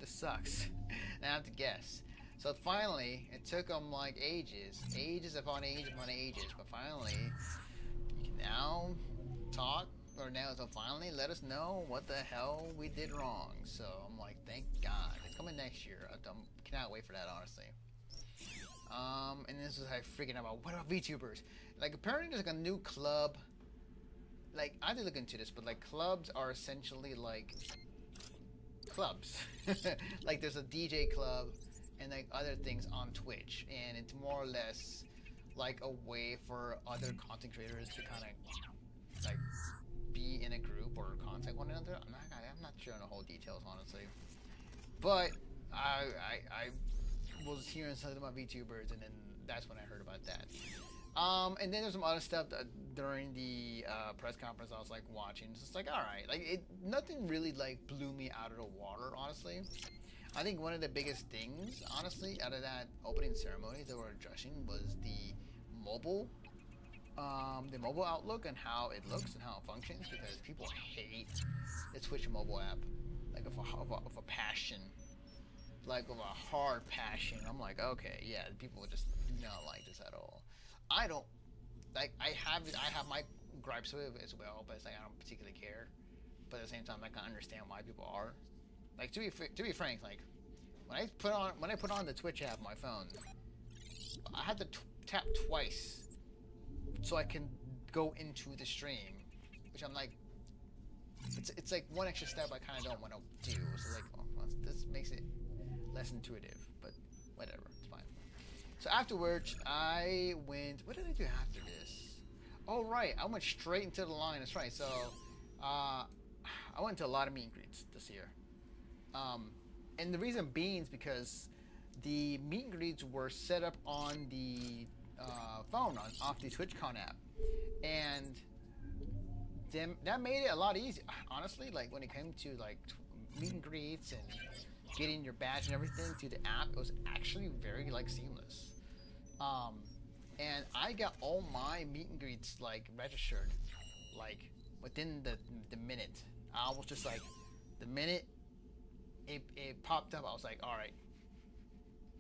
this sucks. And I have to guess. So finally, it took them like ages upon ages upon ages, but finally, you can now talk, or now, so finally let us know what the hell we did wrong. So I'm like, thank God. It's coming next year. I cannot wait for that, honestly. And this is like freaking out about, what about VTubers? Like, apparently there's like a new club. Like, I did look into this, but like clubs are essentially like clubs. Like there's a DJ club and like other things on Twitch, and it's more or less like a way for other content creators to kind of like be in a group or contact one another. I'm not sure on the whole details, honestly, but I was hearing something about VTubers, and then that's when I heard about that. And then there's some other stuff that during the press conference I was like watching. It's just like, all right, like nothing really like blew me out of the water, honestly. I think one of the biggest things, honestly, out of that opening ceremony that we're addressing was the mobile outlook and how it looks and how it functions, because people hate the Twitch mobile app, like of a passion, like of a hard passion. I'm like, okay, yeah, people just do not like this at all. I don't like. I have my gripes with it as well, but it's like I don't particularly care. But at the same time, I can understand why people are. Like, to be frank, like when I put on the Twitch app on my phone, I had to tap twice so I can go into the stream, which I'm like, it's like one extra step I kind of don't want to do. So like, well, this makes it less intuitive, but whatever, it's fine. So afterwards, I went. What did I do after this? Oh right, I went straight into the line. That's right. So, I went to a lot of meet and greets this year. And the reason being is because the meet and greets were set up on the phone off the TwitchCon app, and that made it a lot easier. Honestly, like when it came to like meet and greets and getting your badge and everything through the app, it was actually very like seamless. And I got all my meet and greets like registered, like within the minute. I was just like, the minute it popped up, I was like, all right,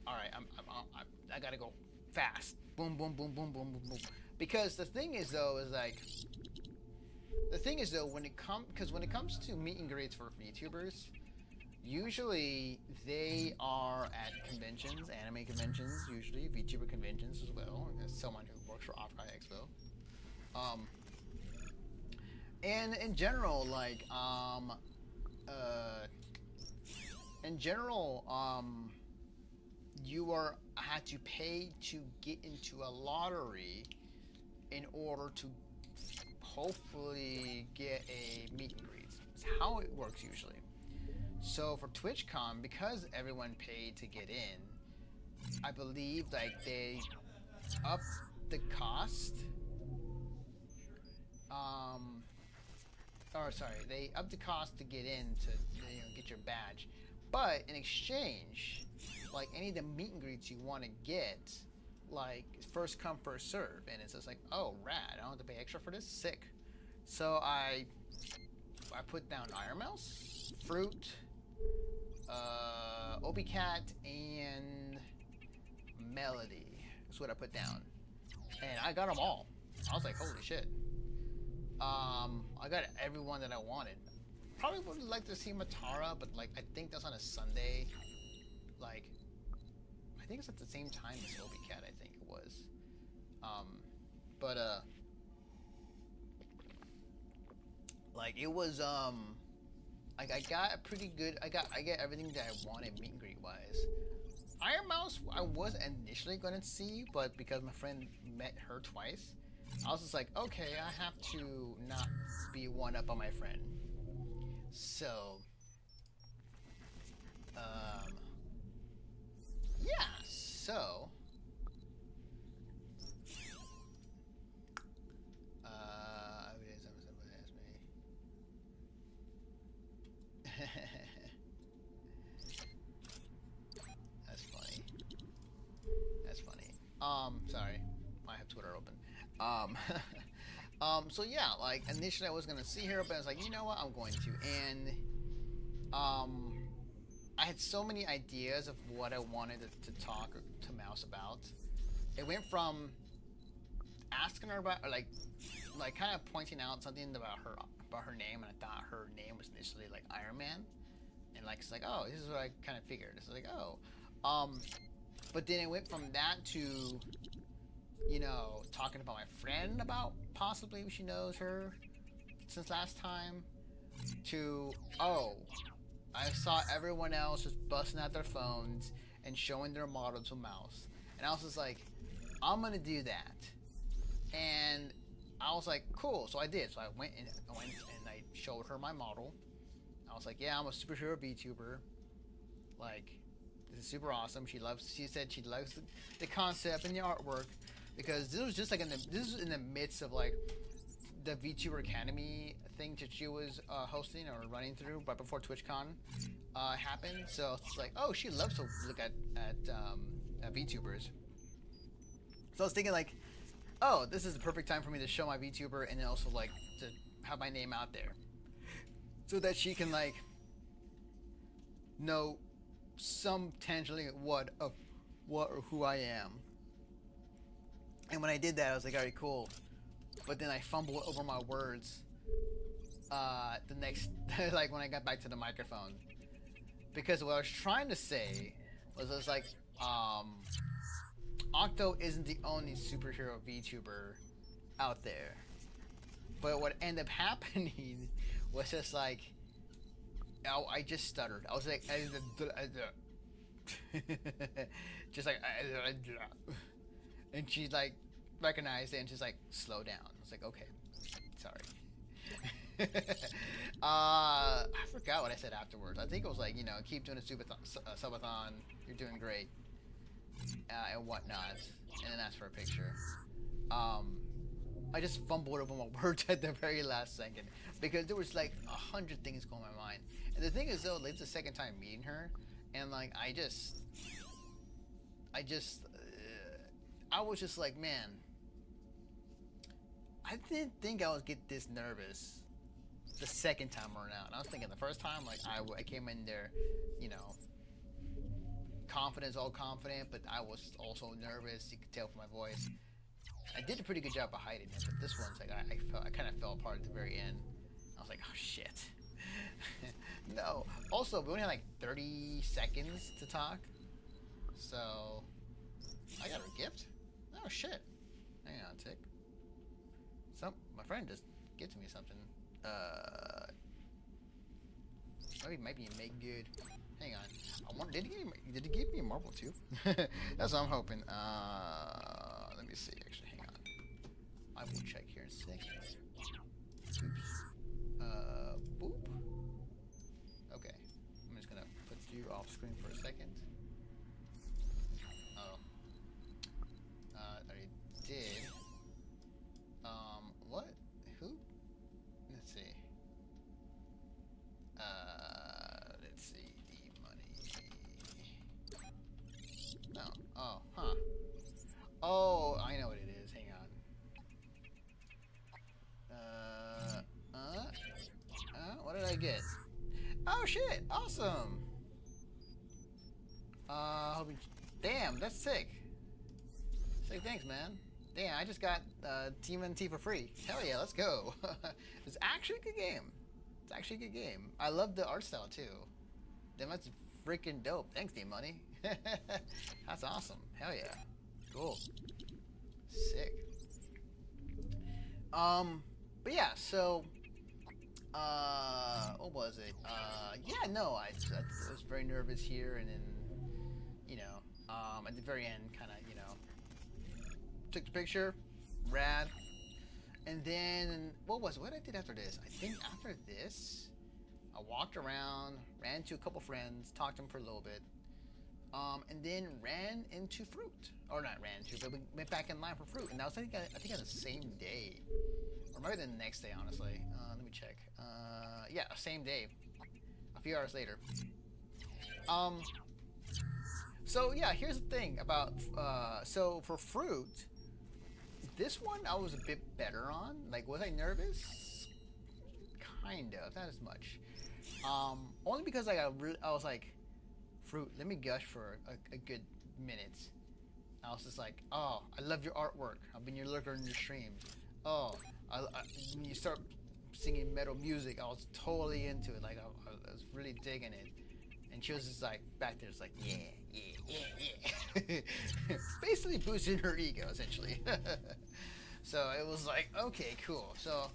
I gotta go fast. Boom, boom, boom, boom, boom, boom, boom. Because the thing is though, when it comes to meet and greets for VTubers, usually they are at conventions, anime conventions, usually VTuber conventions as well. As someone who works for Off-Guy Expo, and in general, like you had to pay to get into a lottery in order to hopefully get a meet and greet. It's how it works usually. So for TwitchCon, because everyone paid to get in, I believe like they upped the cost. They upped the cost to get in to get your badge. But in exchange, like any of the meet and greets you want to get, like first come first serve, and it's just like, oh rad, I don't have to pay extra for this. Sick. So I put down Iron Mouse, Fruit, Obi-Cat, and Melody. That's what I put down, and I got them all. I was like, holy shit. I got everyone that I wanted. Probably would like to see Matara, but like I think that's on a Sunday. Like, I think it's at the same time as Obi-Cat. I think it was. Like it was like I got a pretty good. I get everything that I wanted meet and greet wise. Iron Mouse I was initially gonna see, but because my friend met her twice, I was just like, okay, I have to not be one up on my friend. So, yeah. So, Um, so yeah, like initially I was gonna see her, but I was like, you know what, I'm going to. And I had so many ideas of what I wanted to talk to Mouse about. It went from asking her about, or like kind of pointing out something about her name, and I thought her name was initially like Iron Man, and like it's like, oh, this is what I kind of figured. It's like, oh, but then it went from that to, you know, talking about my friend about possibly if she knows her since last time, to, oh, I saw everyone else just busting out their phones and showing their model to Mouse, and I was just like, I'm gonna do that, and I was like, cool. So I did. So I went and I showed her my model. I was like, yeah, I'm a superhero VTuber. Like, this is super awesome. She said she loves the concept and the artwork, because this was just like this was in the midst of like the VTuber Academy thing that she was hosting or running through right before TwitchCon happened. So it's like, oh, she loves to look at VTubers. So I was thinking like, oh, this is the perfect time for me to show my VTuber, and then also like to have my name out there, so that she can like know some tangibly what or who I am. And when I did that, I was like, alright, cool. But then I fumbled over my words the next like when I got back to the microphone, because what I was trying to say was I was like, Octo isn't the only superhero VTuber out there. But what ended up happening was just like, I just stuttered. I was like, just like, and she like recognized it and just like, slow down. I was like, okay, sorry. I forgot what I said afterwards. I think it was like, you know, keep doing a subathon. You're doing great. And whatnot, and then asked for a picture. I just fumbled over my words at the very last second, because there was like 100 things going in my mind. And the thing is though, like, it's the second time meeting her, and like I was just like, man, I didn't think I would get this nervous the second time around. I was thinking the first time, like I came in there, you know, all confident, but I was also nervous. You could tell from my voice. I did a pretty good job of hiding it, but this one's like I kind of fell apart at the very end. I was like, oh shit. No. Also, we only had like 30 seconds to talk, so I got a gift. Oh shit. Hang on a tick. My friend just gifted me something. Maybe make good. Hang on. Did he give me a marble too? That's what I'm hoping. Let me see. Actually, hang on. I will check here in a second. Oops. Boop. Okay. I'm just gonna put you off screen for a second. Oh. I already did. What? Who? Let's see. Let's see. No. Oh, huh. Oh, I know what it is. Hang on. What did I get? Oh shit! Awesome. Damn, that's sick. Sick, thanks, man. Damn, I just got TMNT for free. Hell yeah, let's go. It's actually a good game. It's actually a good game. I love the art style too. Damn, that's freaking dope. Thanks, D-Money. That's awesome. Hell yeah. Cool. Sick. But yeah, so what was it? Yeah, no, I was very nervous here, and then, you know, at the very end, kind of, you know, took the picture, rad, and then what I did after this? I think after this, I walked around, ran to a couple friends, talked to them for a little bit, and then ran into fruit, or not ran to, but we went back in line for fruit, and that was I think on the same day, or maybe the next day, honestly. Let me check. Yeah, same day, a few hours later. So yeah, here's the thing about so for fruit, This one I was a bit better on. Like, was I nervous? Kind of, not as much. Only because like I was like, Fruit, let me gush for a good minute. I was just like, oh, I love your artwork. I've been your lurker in your streams. Oh, when you start singing metal music, I was totally into it. Like I was really digging it. And she was just like back there, just like yeah. Basically boosting her ego essentially. So it was like, okay, cool. So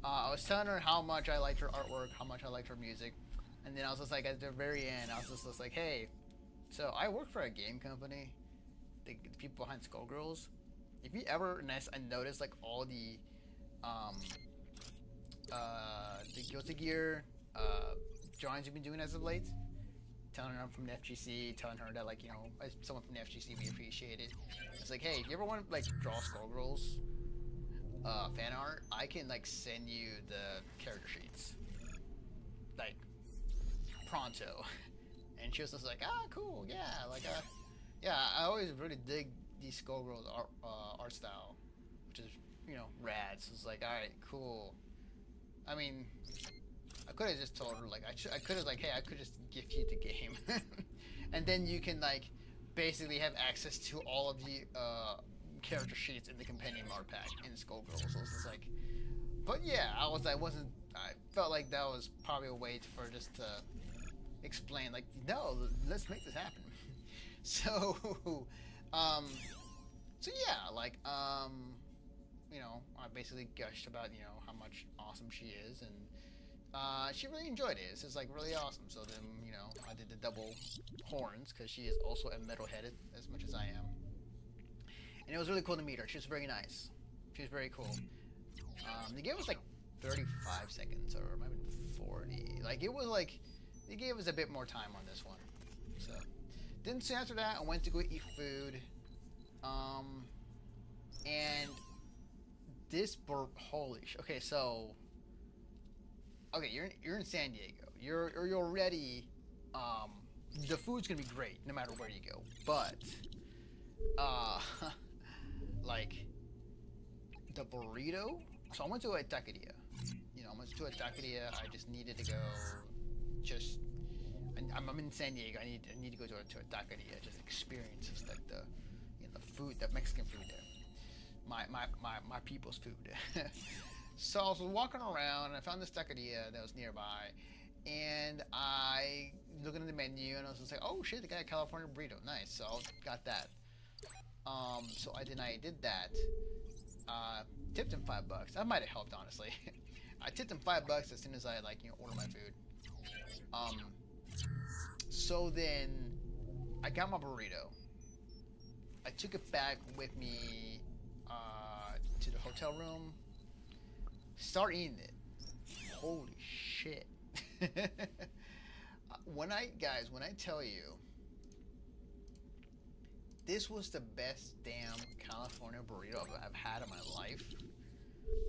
I was telling her how much I liked her artwork, how much I liked her music, and then I was just like at the very end, I was just like, hey, so I work for a game company, the people behind Skullgirls. If you ever notice like all the Guilty Gear drawings you've been doing as of late, telling her I'm from the FGC, telling her that like, you know, as someone from the FGC, we appreciate it. It's like, hey, if you ever want to like draw Skullgirls fan art, I can like send you the character sheets, like pronto. And she was just like, ah, cool, yeah, like yeah, I always really dig the Skullgirls art style, which is, you know, rad. So it's like, all right, cool. I mean, I could have just told her like I could have like, hey, I could just gift you the game, and then you can like basically have access to all of the character sheets in the compendium art pack in Skullgirls. So it's just like, but yeah, I felt like that was probably a way for just to explain like, no, let's make this happen. So, so yeah, like, you know, I basically gushed about, you know, how much awesome she is, and she really enjoyed it. It's just like really awesome. So then, you know, I did the double horns because she is also a metal-headed as much as I am, and it was really cool to meet her. She was very nice. She was very cool. The game was like 35 seconds, or it might have been 40. Like it was like they gave us a bit more time on this one. So then soon after that, I went to go eat food. And this holy okay, so okay, you're in San Diego. You're already the food's gonna be great no matter where you go. But like the burrito. So I went to a taqueria. You know, I went to a taqueria. I just needed to go. Just I'm in San Diego. I need to go to a taqueria. Just experience just like the, you know, the food, the Mexican food there. My people's food. So I was walking around and I found this taqueria that was nearby, and I looking at the menu and I was just like, oh shit, they got a California burrito. Nice. So I got that. So I did that. Tipped him $5. That might have helped, honestly. I tipped him $5 as soon as I like, you know, ordered my food. So then I got my burrito. I took it back with me to the hotel room. Start eating it. Holy shit. When I tell you, this was the best damn California burrito I've had in my life.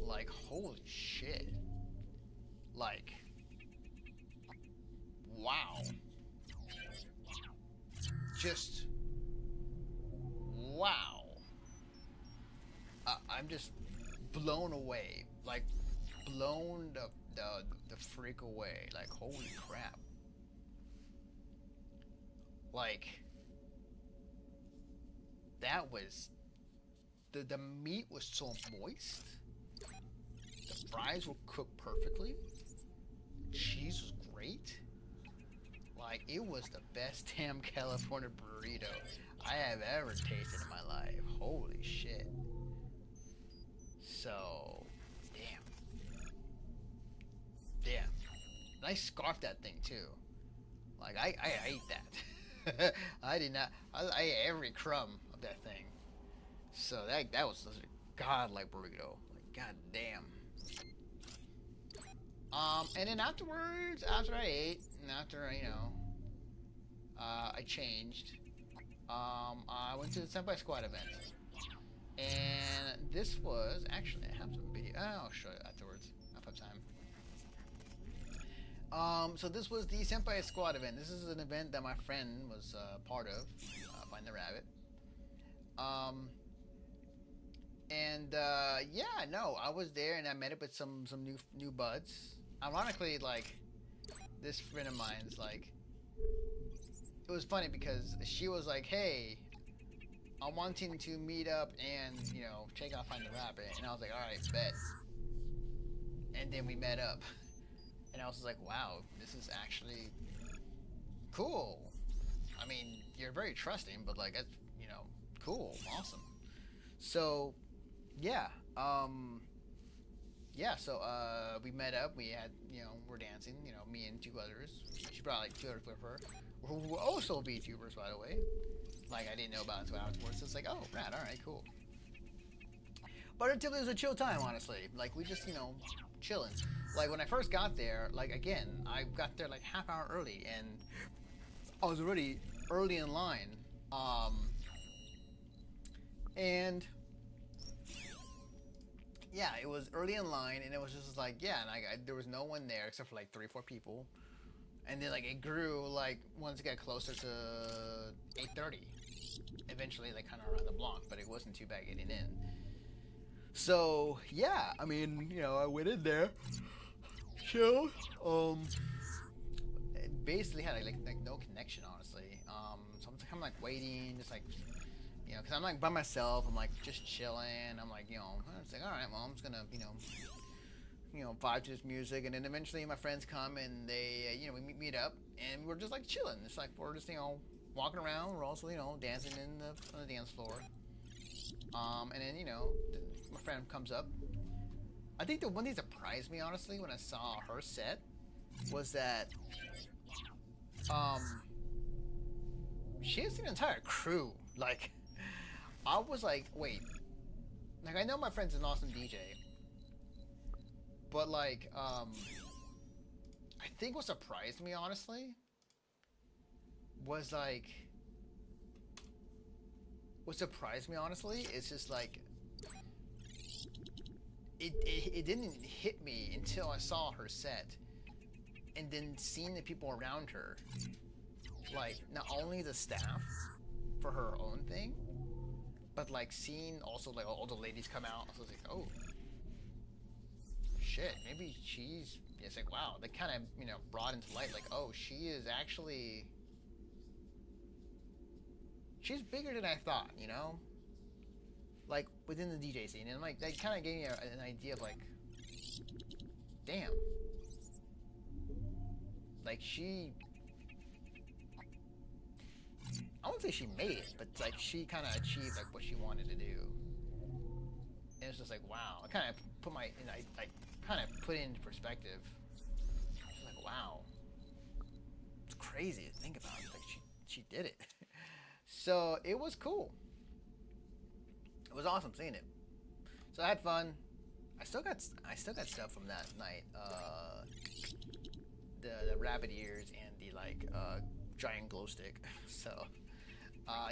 Like, holy shit. Like, wow. Just, wow. I'm just blown away. Like, blown the freak away. Like, holy crap. Like, that was, the meat was so moist. The fries were cooked perfectly. The cheese was great. Like, it was the best damn California burrito I have ever tasted in my life. Holy shit. So, damn. And I scarfed that thing too. Like, I ate that. I did not. I ate every crumb of that thing. So that was such a godlike burrito. Like, god damn. And then afterwards, after I ate, and after, you know, I changed, I went to the Senpai Squad event. And this was, actually, I have some video. I'll show you afterwards. I'll have time. So this was the Senpai Squad event. This is an event that my friend was part of, Find the Rabbit. And yeah, no, I was there and I met up with some new buds. Ironically, like this friend of mine's like, it was funny because she was like, "Hey, I'm wanting to meet up and check out Find the Rapper," and I was like, "All right, bet." And then we met up, and I was just like, "Wow, this is actually cool." I mean, you're very trusting, but like that's cool, awesome. So yeah, yeah. So we met up. We had we're dancing. Me and two others. She brought like two others with her, who were also VTubers, by the way. Like I didn't know about until afterwards. So it's like, oh, rad. All right, cool. But until it was a chill time, honestly. Like we just chilling. Like when I first got there, like again, I got there like half hour early, and I was already early in line. And yeah, it was early in line, and it was just like, yeah, and there was no one there except for like 3 or 4 people, and then like it grew like once it got closer to 8:30, eventually like kind of around the block, but it wasn't too bad getting in. So yeah, I mean, I went in there, chill, it basically had like no connection, honestly. So I'm kind of like waiting, just like because I'm like by myself. I'm like just chilling. I'm like, it's like, all right, well, I'm just gonna, vibe to this music, and then eventually my friends come and they, we meet up, and we're just like chilling. It's like we're just, walking around. We're also, dancing on the dance floor. And then, my friend comes up. I think the one thing that surprised me, honestly, when I saw her set, was that, she has an entire crew. Like, I was like, wait. Like, I know my friend's an awesome DJ. But, like, I think what surprised me, honestly, was, like... What surprised me, honestly, is just, like... It didn't hit me until I saw her set. And then seeing the people around her. Like, not only the staff for her own thing, but like seeing also like all the ladies come out. I was like, oh shit, maybe she's. It's like, wow, they kind of brought into light like, oh, she is actually. She's bigger than I thought, like within the DJ scene, and like that kind of gave me an idea of like, damn, like she. I won't say she made it, but like she kind of achieved like what she wanted to do. And it's just like, wow. I kind of put I kind of put it into perspective. It's like, wow, it's crazy to think about. Like she did it. So it was cool. It was awesome seeing it. So I had fun. I still got stuff from that night. The rabbit ears and the like giant glow stick. So.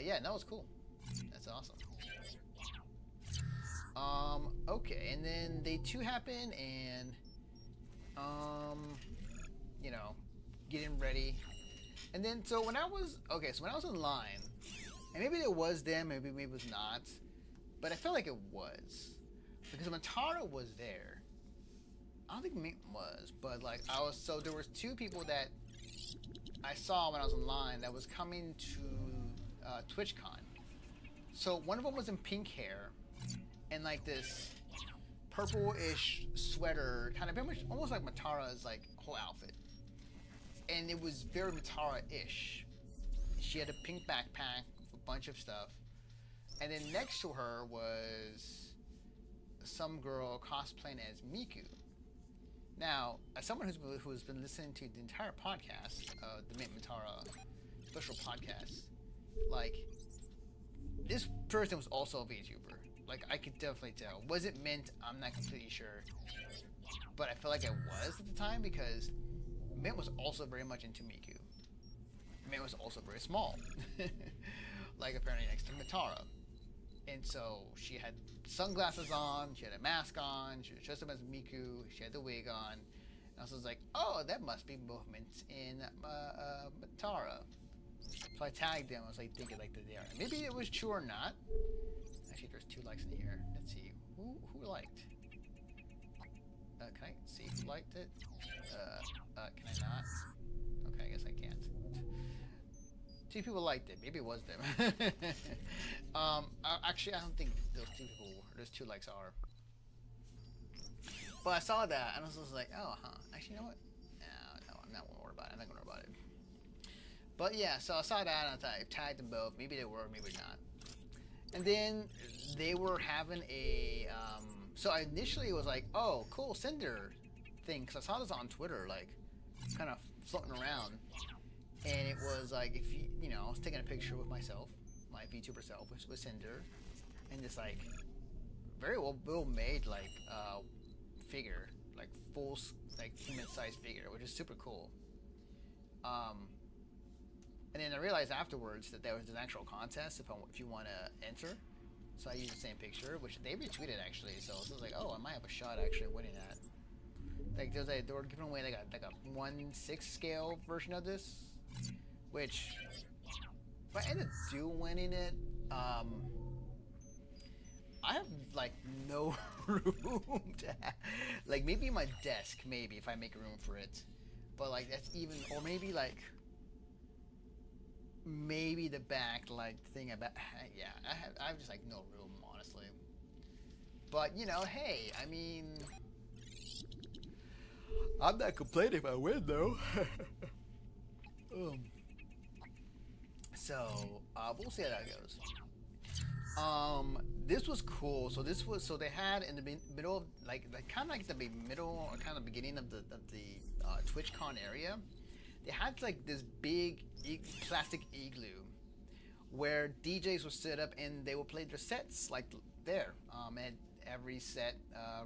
Yeah, that was cool. That's awesome. Okay, and then day 2 happened, and getting ready, and then so when I was in line, and maybe it was them, maybe it was not, but I felt like it was because Matara was there. I don't think Mint was, but like there was 2 people that I saw when I was in line that was coming to TwitchCon. So one of them was in pink hair and like this purple-ish sweater, kind of very much almost like Matara's like whole outfit, and it was very Matara-ish. She had a pink backpack with a bunch of stuff, and then next to her was some girl cosplaying as Miku. Now, as someone who's been listening to the entire podcast, the Mint Matara special podcast, like, this person was also a VTuber. Like, I could definitely tell. Was it Mint? I'm not completely sure. But I feel like it was at the time because Mint was also very much into Miku. Mint was also very small. Like, apparently next to Matara. And so she had sunglasses on, she had a mask on, she was dressed up as Miku, she had the wig on. And I was like, oh, that must be movements in Matara. So I tagged them. I was like thinking like they're there. Maybe it was true or not. Actually, there's 2 likes in here. Let's see. Who liked? Can I see who liked it? Can I not? Okay, I guess I can't. 2 people liked it. Maybe it was them. Actually, I don't think those 2 people, those 2 likes are. But I saw that and I was just like, oh, huh. Actually, you know what? No, I'm not gonna worry about it. I'm not gonna worry about it. But yeah, so I saw that and I tagged them both. Maybe they were, maybe not. And then they were having a. So I initially was like, oh, cool, Cinder thing, because I saw this on Twitter, like, kind of floating around. And it was like, if you know, I was taking a picture with myself, my VTuber self, which was Cinder, and this, like, very well made, like, figure, like, full, like, human-sized figure, which is super cool. And then I realized afterwards that there was an actual contest if you want to enter. So I used the same picture, which they retweeted actually. So it was like, oh, I might have a shot actually winning that. Like they were giving away like a 1/6 scale version of this, which if I ended up winning it, I have like no room to have, like maybe my desk, maybe if I make room for it, but like that's even, or maybe like. Maybe the back like thing about yeah, I have just like no room honestly. But you know, hey, I mean, I'm not complaining if I win though. So we'll see how that goes. This was cool. So they had in the middle of like kind of like the middle or kind of beginning of the TwitchCon area. They had like this big plastic igloo where DJs would sit up and they would play their sets like there at every set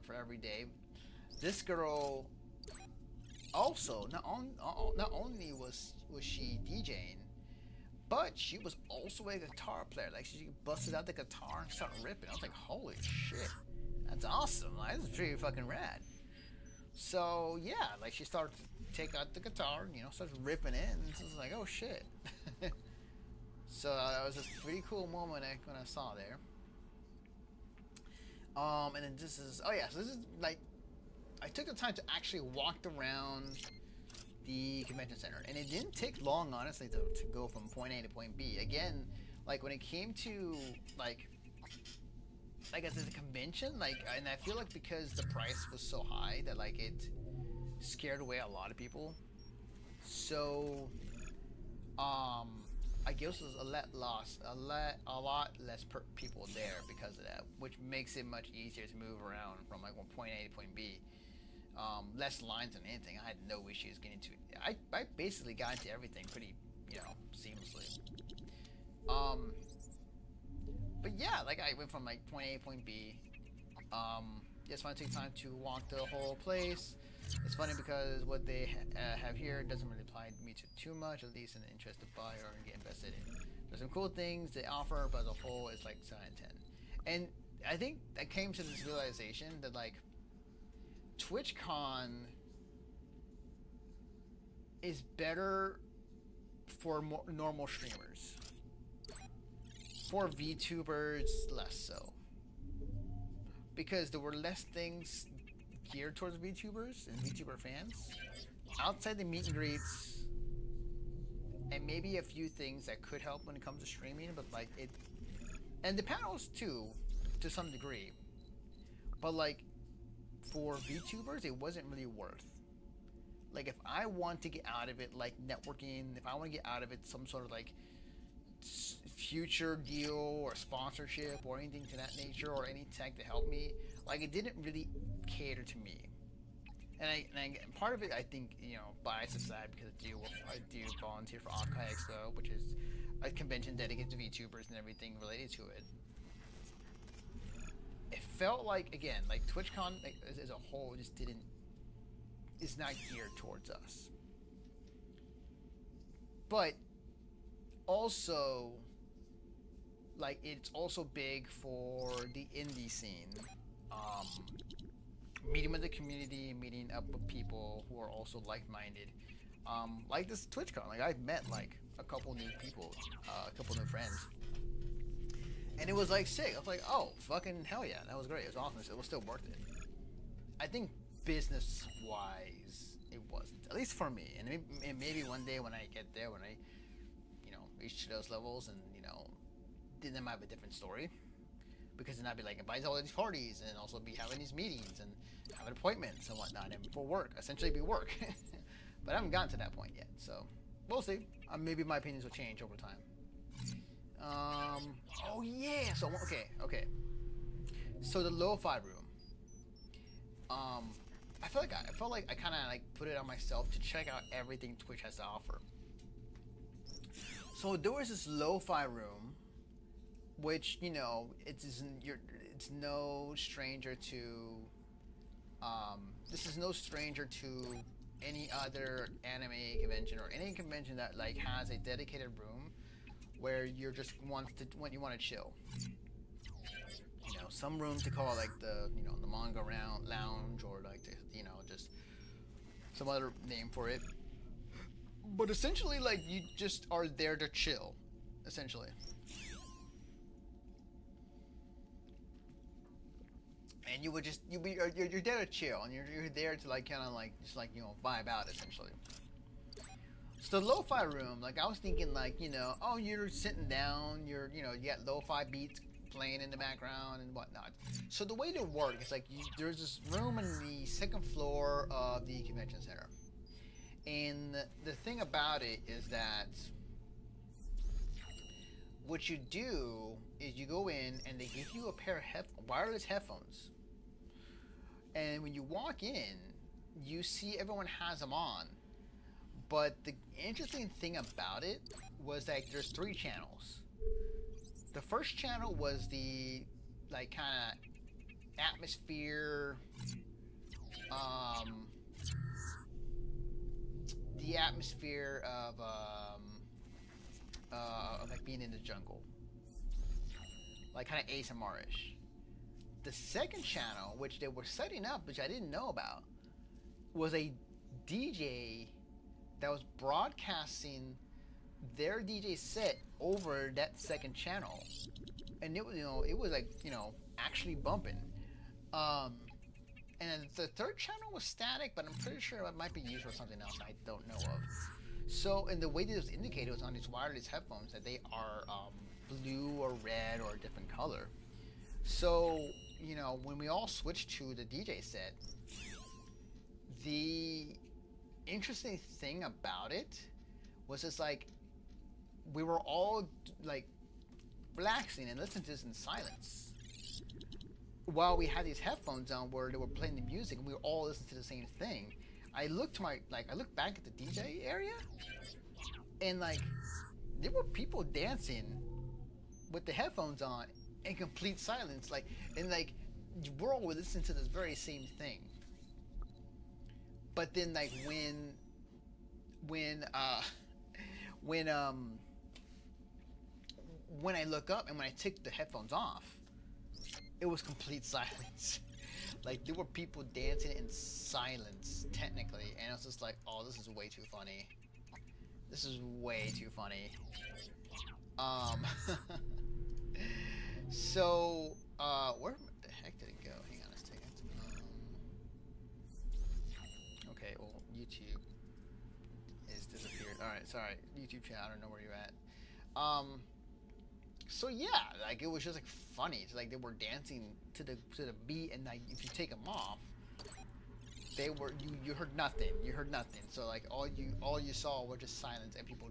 for every day. This girl also not only was she DJing, but she was also a guitar player. Like she busted out the guitar and started ripping. I was like, holy shit, that's awesome! Like, this is pretty fucking rad. So yeah, like she started to take out the guitar, you know, starts ripping it, and it's like, oh shit. So that was a pretty cool moment when I saw there. And then this is, oh yeah, so this is like, I took the time to actually walk around the convention center, and it didn't take long, honestly, to go from point A to point B. Again, like when it came to like at the convention, like, and I feel like because the price was so high that like it scared away a lot of people. So, I guess there's a lot less people there because of that, which makes it much easier to move around from like point A to point B. Less lines than anything. I had no issues getting to it. I basically got into everything pretty, you know, seamlessly. But yeah, like I went from like point A to point B. Just want to take time to walk the whole place. It's funny because what they have here doesn't really apply to me too much, at least in the interest to buy or get invested in. There's some cool things they offer, but as a whole, it's like 7 and 10. And I think I came to this realization that like TwitchCon is better for more normal streamers. For VTubers, less so. Because there were less things geared towards VTubers and VTuber fans. Outside the meet and greets, and maybe a few things that could help when it comes to streaming, but like it, and the panels too, to some degree. But like, for VTubers, it wasn't really worth. Like, if I want to get out of it, like networking, if I want to get out of it some sort of like future deal or sponsorship or anything to that nature, or any tech to help me, like it didn't really cater to me. And part of it, I think, you know, bias aside, because I do volunteer for Akai Expo, which is a convention dedicated to VTubers and everything related to it. It felt like, again, like TwitchCon as a whole just is not geared towards us. But also, like, it's also big for the indie scene. Meeting with the community, meeting up with people who are also like-minded. Like this TwitchCon, like I've met like a couple new people, a couple new friends. And it was like sick. I was like, oh, fucking hell yeah, that was great. It was awesome. It was still worth it. I think business-wise, it wasn't. At least for me. And maybe one day when I get there, when I, reach those levels, and then I might have a different story. Because then I'd be like invited to all these parties, and also be having these meetings and having appointments and whatnot, and for work, essentially be work. But I haven't gotten to that point yet, so we'll see. Maybe my opinions will change over time. Oh yeah. So okay. So the lo-fi room. I felt like I kind of like put it on myself to check out everything Twitch has to offer. So there was this lo-fi room, which it's no stranger to. This is no stranger to any other anime convention or any convention that like has a dedicated room where you're just when you want to chill. Some rooms they call like the the manga lounge, or like just some other name for it. But essentially, like, you just are there to chill, essentially. And you're there to chill, and you're there to like kind of like just like vibe out, essentially. So the lo-fi room, like I was thinking like oh, you're sitting down, you got lo-fi beats playing in the background and whatnot. So the way it works is like there's this room in the second floor of the convention center, and the thing about it is that what you do is you go in and they give you a pair of wireless headphones, and when you walk in, you see everyone has them on. But the interesting thing about it was that there's 3 channels. The first channel was the like kind of atmosphere, the atmosphere of like being in the jungle, like kind of ASMR-ish. The second channel, which they were setting up, which I didn't know about, was a DJ that was broadcasting their DJ set over that second channel, and it was it was like actually bumping. And the third channel was static, but I'm pretty sure it might be used for something else I don't know of. So, and the way that it was indicated was on these wireless headphones that they are blue or red or a different color. So, when we all switched to the DJ set, the interesting thing about it was it's like we were all like relaxing and listening to this in silence while we had these headphones on where they were playing the music, and we were all listening to the same thing. I looked back at the DJ area, and like there were people dancing with the headphones on in complete silence, and we're all listening to this very same thing. But then like when I look up and when I took the headphones off, it was complete silence. Like there were people dancing in silence, technically, and I was just like, "Oh, this is way too funny. This is way too funny." So, where the heck did it go? Hang on a second. Okay, well, YouTube is disappeared. All right, sorry, YouTube channel. I don't know where you're at. So yeah, like it was just like funny. It's like they were dancing to the beat, and like if you take them off, they were you heard nothing. You heard nothing. So like all you saw were just silence and people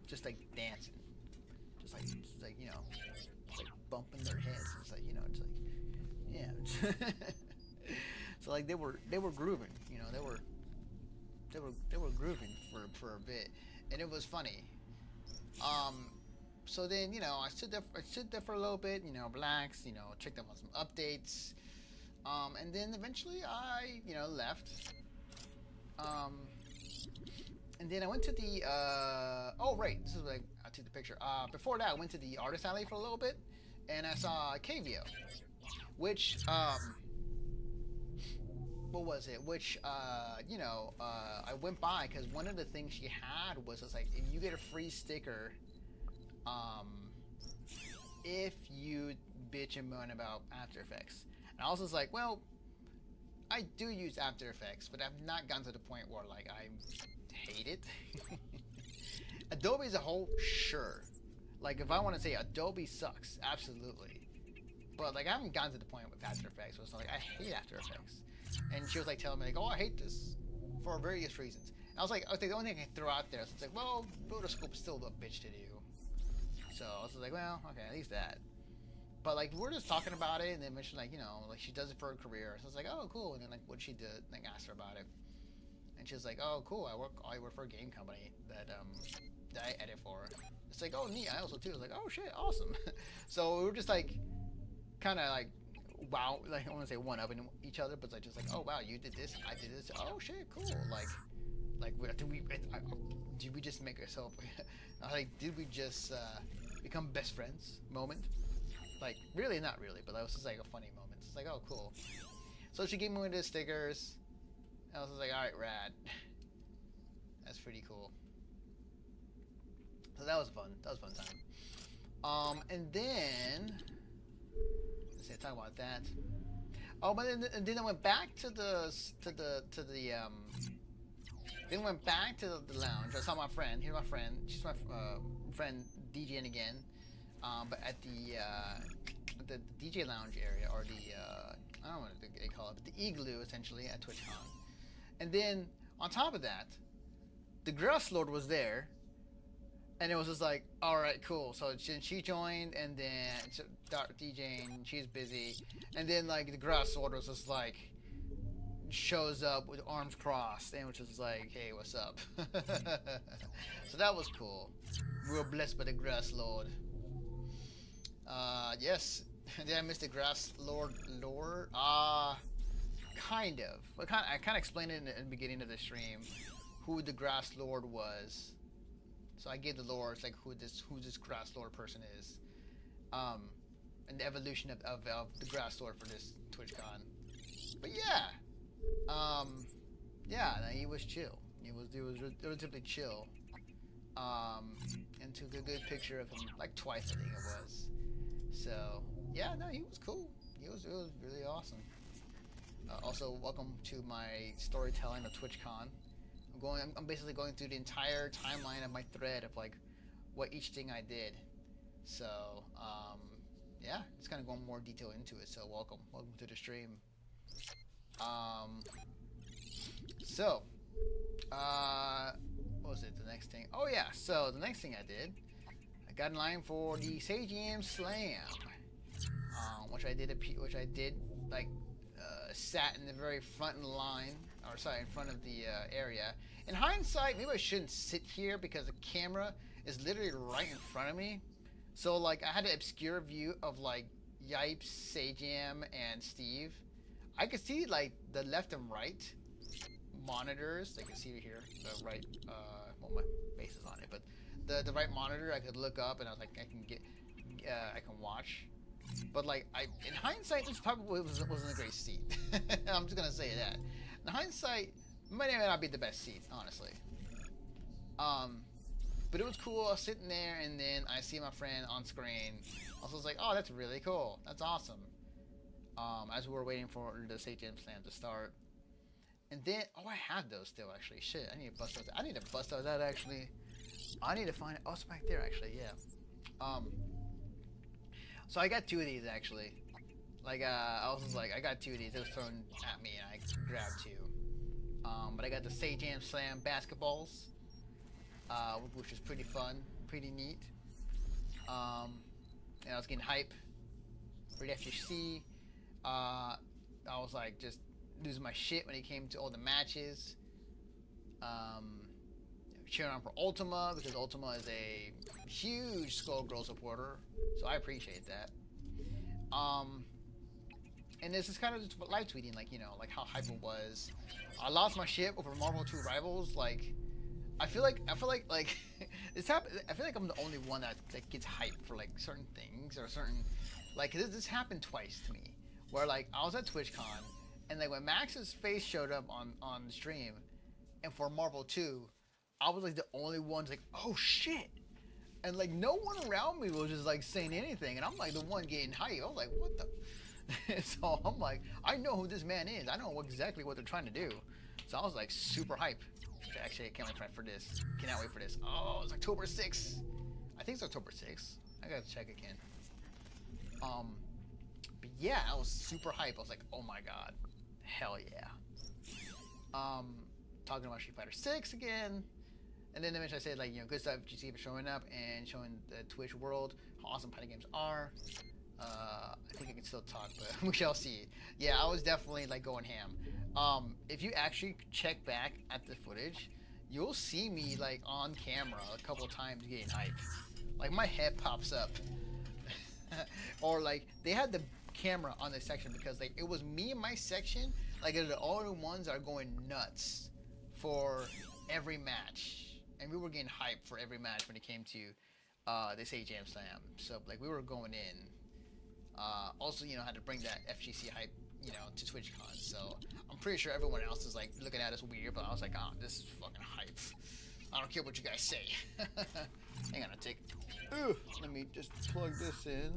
just like dancing, just like like bumping their heads. It's like it's like yeah. So like they were grooving. They were grooving for a bit, and it was funny. So then, I stood there for a little bit, relaxed, checked up on some updates. And then eventually I, left. And then I went to the, oh, right, this is like, I took the picture. Before that, I went to the artist alley for a little bit, and I saw KVO, which, what was it? Which, I went by because one of the things she had was like, if you get a free sticker, if you bitch and moan about After Effects. And I was just like, well, I do use After Effects, but I've not gotten to the point where like I hate it. Adobe as a whole, sure. Like if I want to say Adobe sucks, absolutely. But like I haven't gotten to the point with After Effects where it's like I hate After Effects. And she was like telling me like, oh, I hate this for various reasons. And I was like, okay, the only thing I can throw out there is it's like, well, rotoscope is still a bitch to do. So I was like, well, okay, at least that. But like we're just talking about it, and then mentioned like, you know, like she does it for her career. So I was like, oh, cool. And then like what she did, like asked her about it, and she was like, oh, cool. I work for a game company that I edit for. It's like, oh, neat. I also too. I was like, oh shit, awesome. So we were just like, kind of like, wow. Like I want to say one upping each other, but it's like just like, oh wow, you did this, I did this. Oh shit, cool. Like did we just make ourselves? Like did we just become best friends? Moment. Like, really, not really, but that was just like a funny moment. It's like, oh, cool. So she gave me one of the stickers. And I was just like, alright, rad. That's pretty cool. So that was fun. That was a fun time. And then, let's see, talk about that. Oh, but then I went back to the then went back to the lounge. I saw my friend. Here's my friend. She's my friend DJing again. But at the DJ lounge area, or I don't know what they call it, but the igloo essentially at TwitchCon. And then on top of that, the Grass Lord was there, and it was just like, all right, cool. So she joined, and then DJing, she's busy, and then like the Grass Lord was just like shows up with arms crossed, and which was like, hey, what's up? So that was cool. We were blessed by the Grass Lord. Yes. Did I miss the Grass Lord lore? Kind of. I kind of explained it in the beginning of the stream, who the Grass Lord was. So I gave the lore, it's like who this Grass Lord person is, and the evolution of the Grass Lord for this TwitchCon. But yeah, yeah, he was chill. He was relatively chill. And took a good picture of him like twice, I think it was. So yeah, no, he was cool. It was really awesome. Also, welcome to my storytelling of TwitchCon. I'm basically going through the entire timeline of my thread of like what each thing I did. So yeah, it's kind of going more detail into it. So welcome to the stream. So what was it? The next thing? Oh yeah. So the next thing I did, I got in line for the Sage Slam, which I did like sat in the very front line, or sorry, in front of the area. In hindsight, maybe I shouldn't sit here because the camera is literally right in front of me. So like I had an obscure view of like Yipes, Sajam, and Steve. I could see like the left and right monitors. I can see here the right. Well, my face is on it, but the right monitor. I could look up and I was like, I can watch. But like in hindsight, this probably wasn't a great seat. I'm just gonna say that. In hindsight, it might not be the best seat, honestly. But it was cool. I was sitting there, and then I see my friend on screen. I was like, oh, that's really cool. That's awesome. As we were waiting for the Sage Slam to start. And then, oh, I have those still, actually. Shit, I need to bust those out. I need to bust those out, actually. I need to find it. Oh, it's back there, actually, yeah. So I got two of these, actually. Like, I was just like, I got two of these. It was thrown at me, and I grabbed two. But I got the Sage Slam basketballs, which was pretty fun, pretty neat. And I was getting hype for the FGC. I was like just losing my shit when it came to all the matches. Cheering on for Ultima because Ultima is a huge Skullgirl supporter, so I appreciate that. And this is kind of just live tweeting, like, you know, like how hype it was. I lost my shit over Marvel 2 Rivals. Like, I feel like this happened. I feel like I'm the only one that gets hyped for like certain things or certain, like this happened twice to me, where like I was at TwitchCon and like when Max's face showed up on the stream, and for Marvel 2, I was like the only one like, oh shit, and like no one around me was just like saying anything, and I'm like the one getting hype. I was like, what the? So I'm like, I know who this man is. I know exactly what they're trying to do. So I was like super hype. Actually, I can't wait for this. Cannot wait for this. Oh, it's October 6th. I think it's October 6th. I gotta check again. But yeah, I was super hype. I was like, oh my god, hell yeah. Talking about Street Fighter 6 again. And then eventually I said, like, you know, good stuff GC for showing up and showing the Twitch world how awesome fighting games are. I think I can still talk, but we shall see. Yeah, I was definitely like going ham. If you actually check back at the footage, you'll see me like on camera a couple times getting hype. Like my head pops up, or like they had the camera on the section because like it was me and my section. Like they're the only ones that are going nuts for every match, and we were getting hype for every match when it came to this AJM Slam. So like we were going in. Also, you know, had to bring that FGC hype, you know, to TwitchCon. So I'm pretty sure everyone else is like looking at us weird, but I was like, oh, this is fucking hype. I don't care what you guys say. Hang on a tick. Let me just plug this in.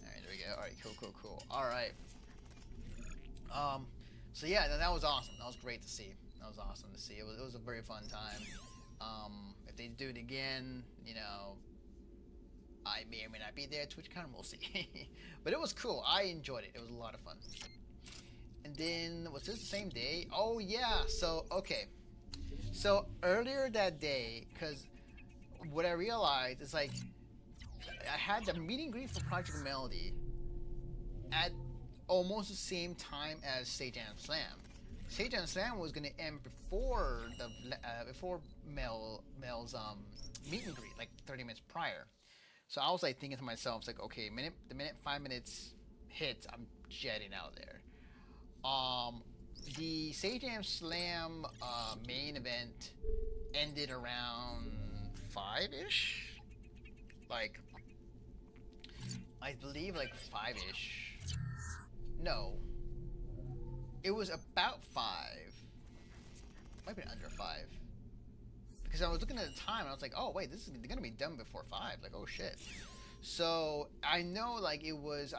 Alright, there we go. Alright, cool. Alright. So yeah, that was awesome. That was great to see. That was awesome to see. It was a very fun time. If they do it again, you know, I may or may not be there at TwitchCon, we'll see. But it was cool. I enjoyed it. It was a lot of fun. And then, was this the same day? Oh, yeah. So, okay. So, earlier that day, because what I realized is, like, I had the meet and greet for Project Melody at almost the same time as Sage Jam Slam. Sage Jam Slam was going to end before Mel's meet and greet, like 30 minutes prior. So I was like thinking to myself, it's like, okay, the minute 5 minutes hits, I'm jetting out there. The Sage Jam Slam main event ended around 5-ish. Like, I believe like 5-ish. No. It was about 5. Might be under 5. Because I was looking at the time and I was like, oh wait, this is gonna be done before 5. Like, oh shit. So I know like I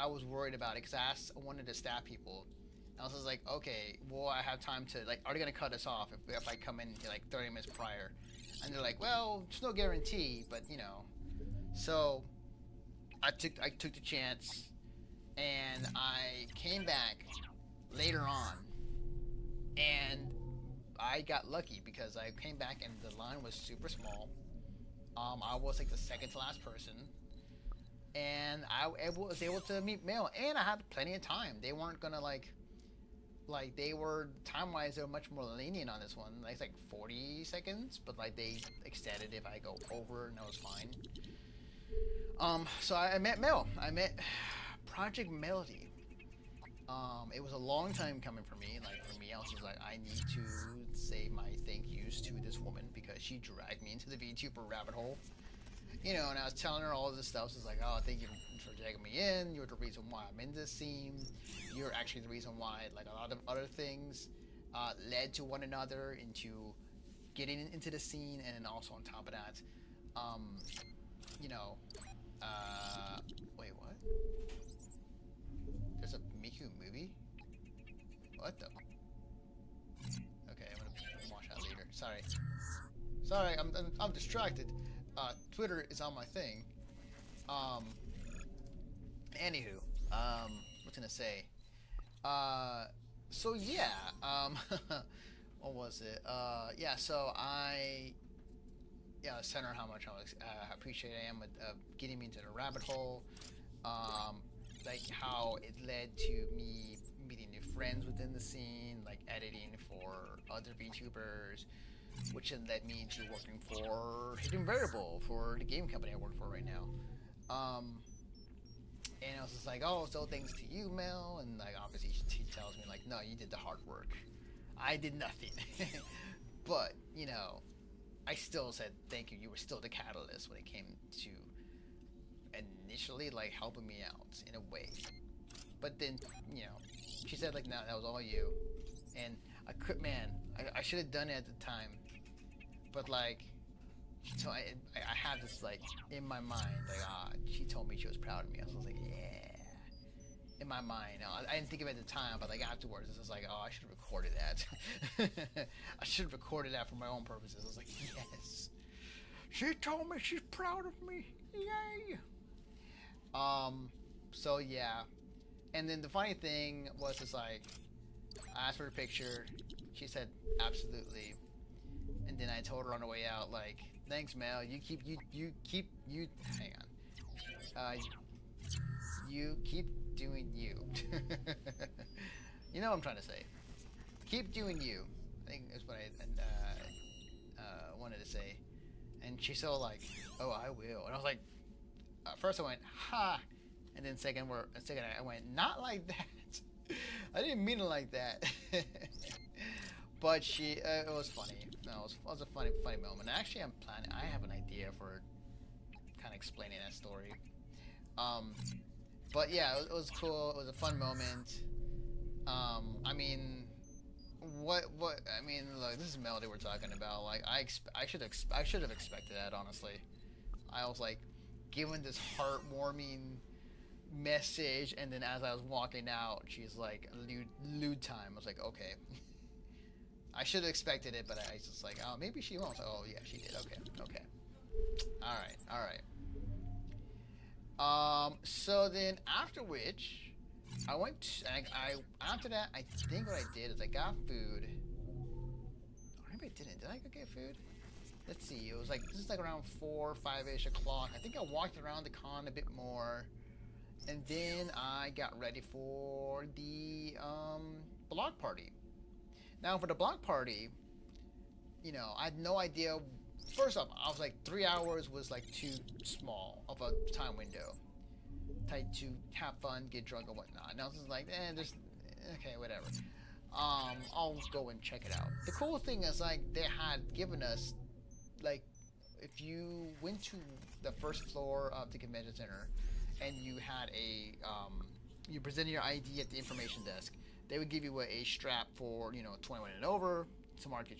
was worried about it because I wanted to stab people. And I was just like, okay, well I have time to like, are they gonna cut us off if I come in like 30 minutes prior? And they're like, well, there's no guarantee, but you know. So I took the chance and I came back later on and I got lucky because I came back and the line was super small. I was like the second to last person, and I was able to meet Mel, and I had plenty of time. They weren't gonna like they were time-wise. They were much more lenient on this one. Like, it's like 40 seconds, but like they extended if I go over, and that was fine. So I met Mel. I met Project Melody. It was a long time coming for me. Like for me, I was just like, I need to say my thank yous to this woman because she dragged me into the VTuber rabbit hole. You know, and I was telling her all of this stuff. So it's like, oh, thank you for dragging me in. You're the reason why I'm in this scene. You're actually the reason why, like, a lot of other things led to one another into getting into the scene, and then also on top of that, you know, wait, what? There's a Miku movie? What the? Okay, I'm gonna watch that later. Sorry, I'm distracted. Twitter is on my thing. Anywho, what's gonna say? So yeah, what was it? Yeah, so I sent her how much I was appreciate I am with getting me into the rabbit hole. Like how it led to me meeting new friends within the scene, like editing for other VTubers, which then led me to working for Hidden Variable, for the game company I work for right now. And I was just like, oh, so thanks to you, Mel. And like, obviously she tells me like, no, you did the hard work. I did nothing. But, you know, I still said thank you. You were still the catalyst when it came to initially like helping me out in a way. But then, you know, she said like, no, that was all you. And I could, man, I should have done it at the time. But like, So I had this like in my mind, like she told me she was proud of me. I was like, yeah. In my mind, I didn't think of it at the time, but like afterwards, I was like, oh, I should have recorded that. I should have recorded that for my own purposes. I was like, yes. She told me she's proud of me. Yay. So yeah. And then the funny thing was, it's like, I asked for a picture. She said, absolutely. And then I told her on the way out, like, thanks, Mel. You keep hang on. You keep doing you. You know what I'm trying to say. Keep doing you. I think that's what I wanted to say. And she's so like, oh, I will. And I was like, first I went, ha. And then second I went, not like that. I didn't mean it like that. But it was funny. No, it was a funny moment. Actually, I have an idea for kind of explaining that story. But yeah, it was cool. It was a fun moment. I mean, look, this is Melody we're talking about. Like, I should have expected that, honestly. I was like, given this heartwarming message, and then as I was walking out, she's like, lewd time. I was like, okay. I should have expected it, but I was just like, oh, maybe she won't. Oh, yeah, she did. Okay. All right. So then after which, I went, after that, I think what I did is I got food. Or maybe I didn't. Did I go get food? Let's see. It was like, this is like around 4 or 5-ish o'clock. I think I walked around the con a bit more. And then I got ready for the block party. Now for the block party, you know, I had no idea. First off, I was like 3 hours was like too small of a time window to have fun, get drunk or whatnot. And I was just like, okay, whatever. I'll go and check it out. The cool thing is, like, they had given us, like, if you went to the first floor of the convention center and you had you presented your ID at the information desk, they would give you a strap for, 21 and over to mark that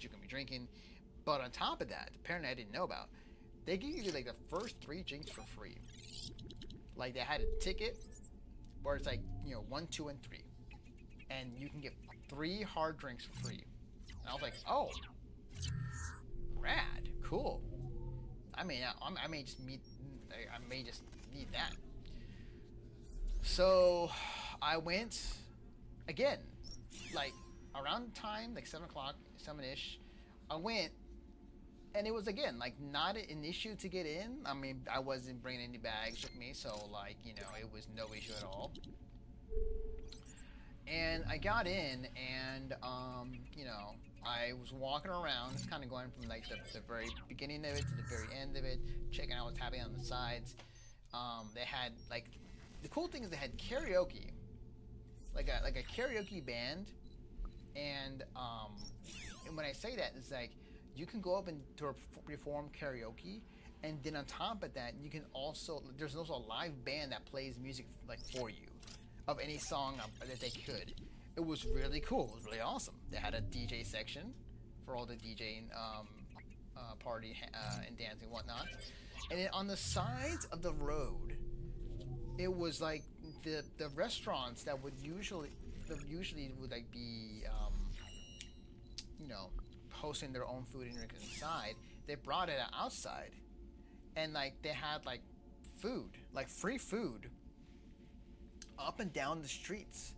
you can be drinking. But on top of that, apparently I didn't know about, they give you like the first 3 drinks for free. Like, they had a ticket where it's like, 1, 2, and 3. And you can get 3 hard drinks for free. And I was like, oh, rad, cool. I may just need that. So I went again, like around time, like 7 o'clock, 7-ish. I went, and it was again like not an issue to get in. I mean, I wasn't bringing any bags with me, so like it was no issue at all. And I got in, and I was walking around, kind of going from like the very beginning of it to the very end of it, checking out what's happening on the sides. They had like, the cool thing is they had karaoke, like a karaoke band, and when I say that, it's like you can go up and perform karaoke, and then on top of that, you can there's also a live band that plays music like for you of any song that they could. It was really cool. It was really awesome. They had a DJ section for all the DJing, party and dancing and whatnot. And then on the sides of the road, it was like the restaurants that would usually would like be posting their own food and drink inside. They brought it outside, and like they had like food, like free food, up and down the streets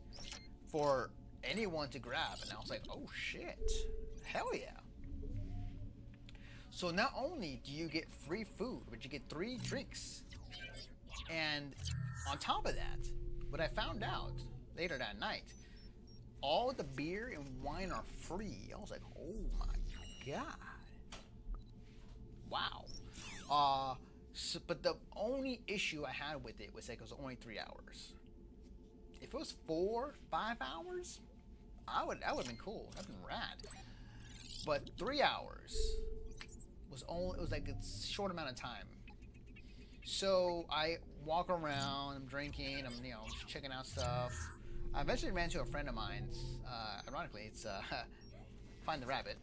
for anyone to grab. And I was like, oh shit, hell yeah. So not only do you get free food, but you get 3 drinks. And on top of that, what I found out later that night, all the beer and wine are free. I was like, oh my god. Wow. But the only issue I had with it was like it was only 3 hours. If it was 4, 5 hours, that would have been cool. That'd been rad. But 3 hours was like a short amount of time. So I walk around, I'm drinking, I'm just checking out stuff. I eventually ran into a friend of mine's. Ironically, it's Find the Rabbit.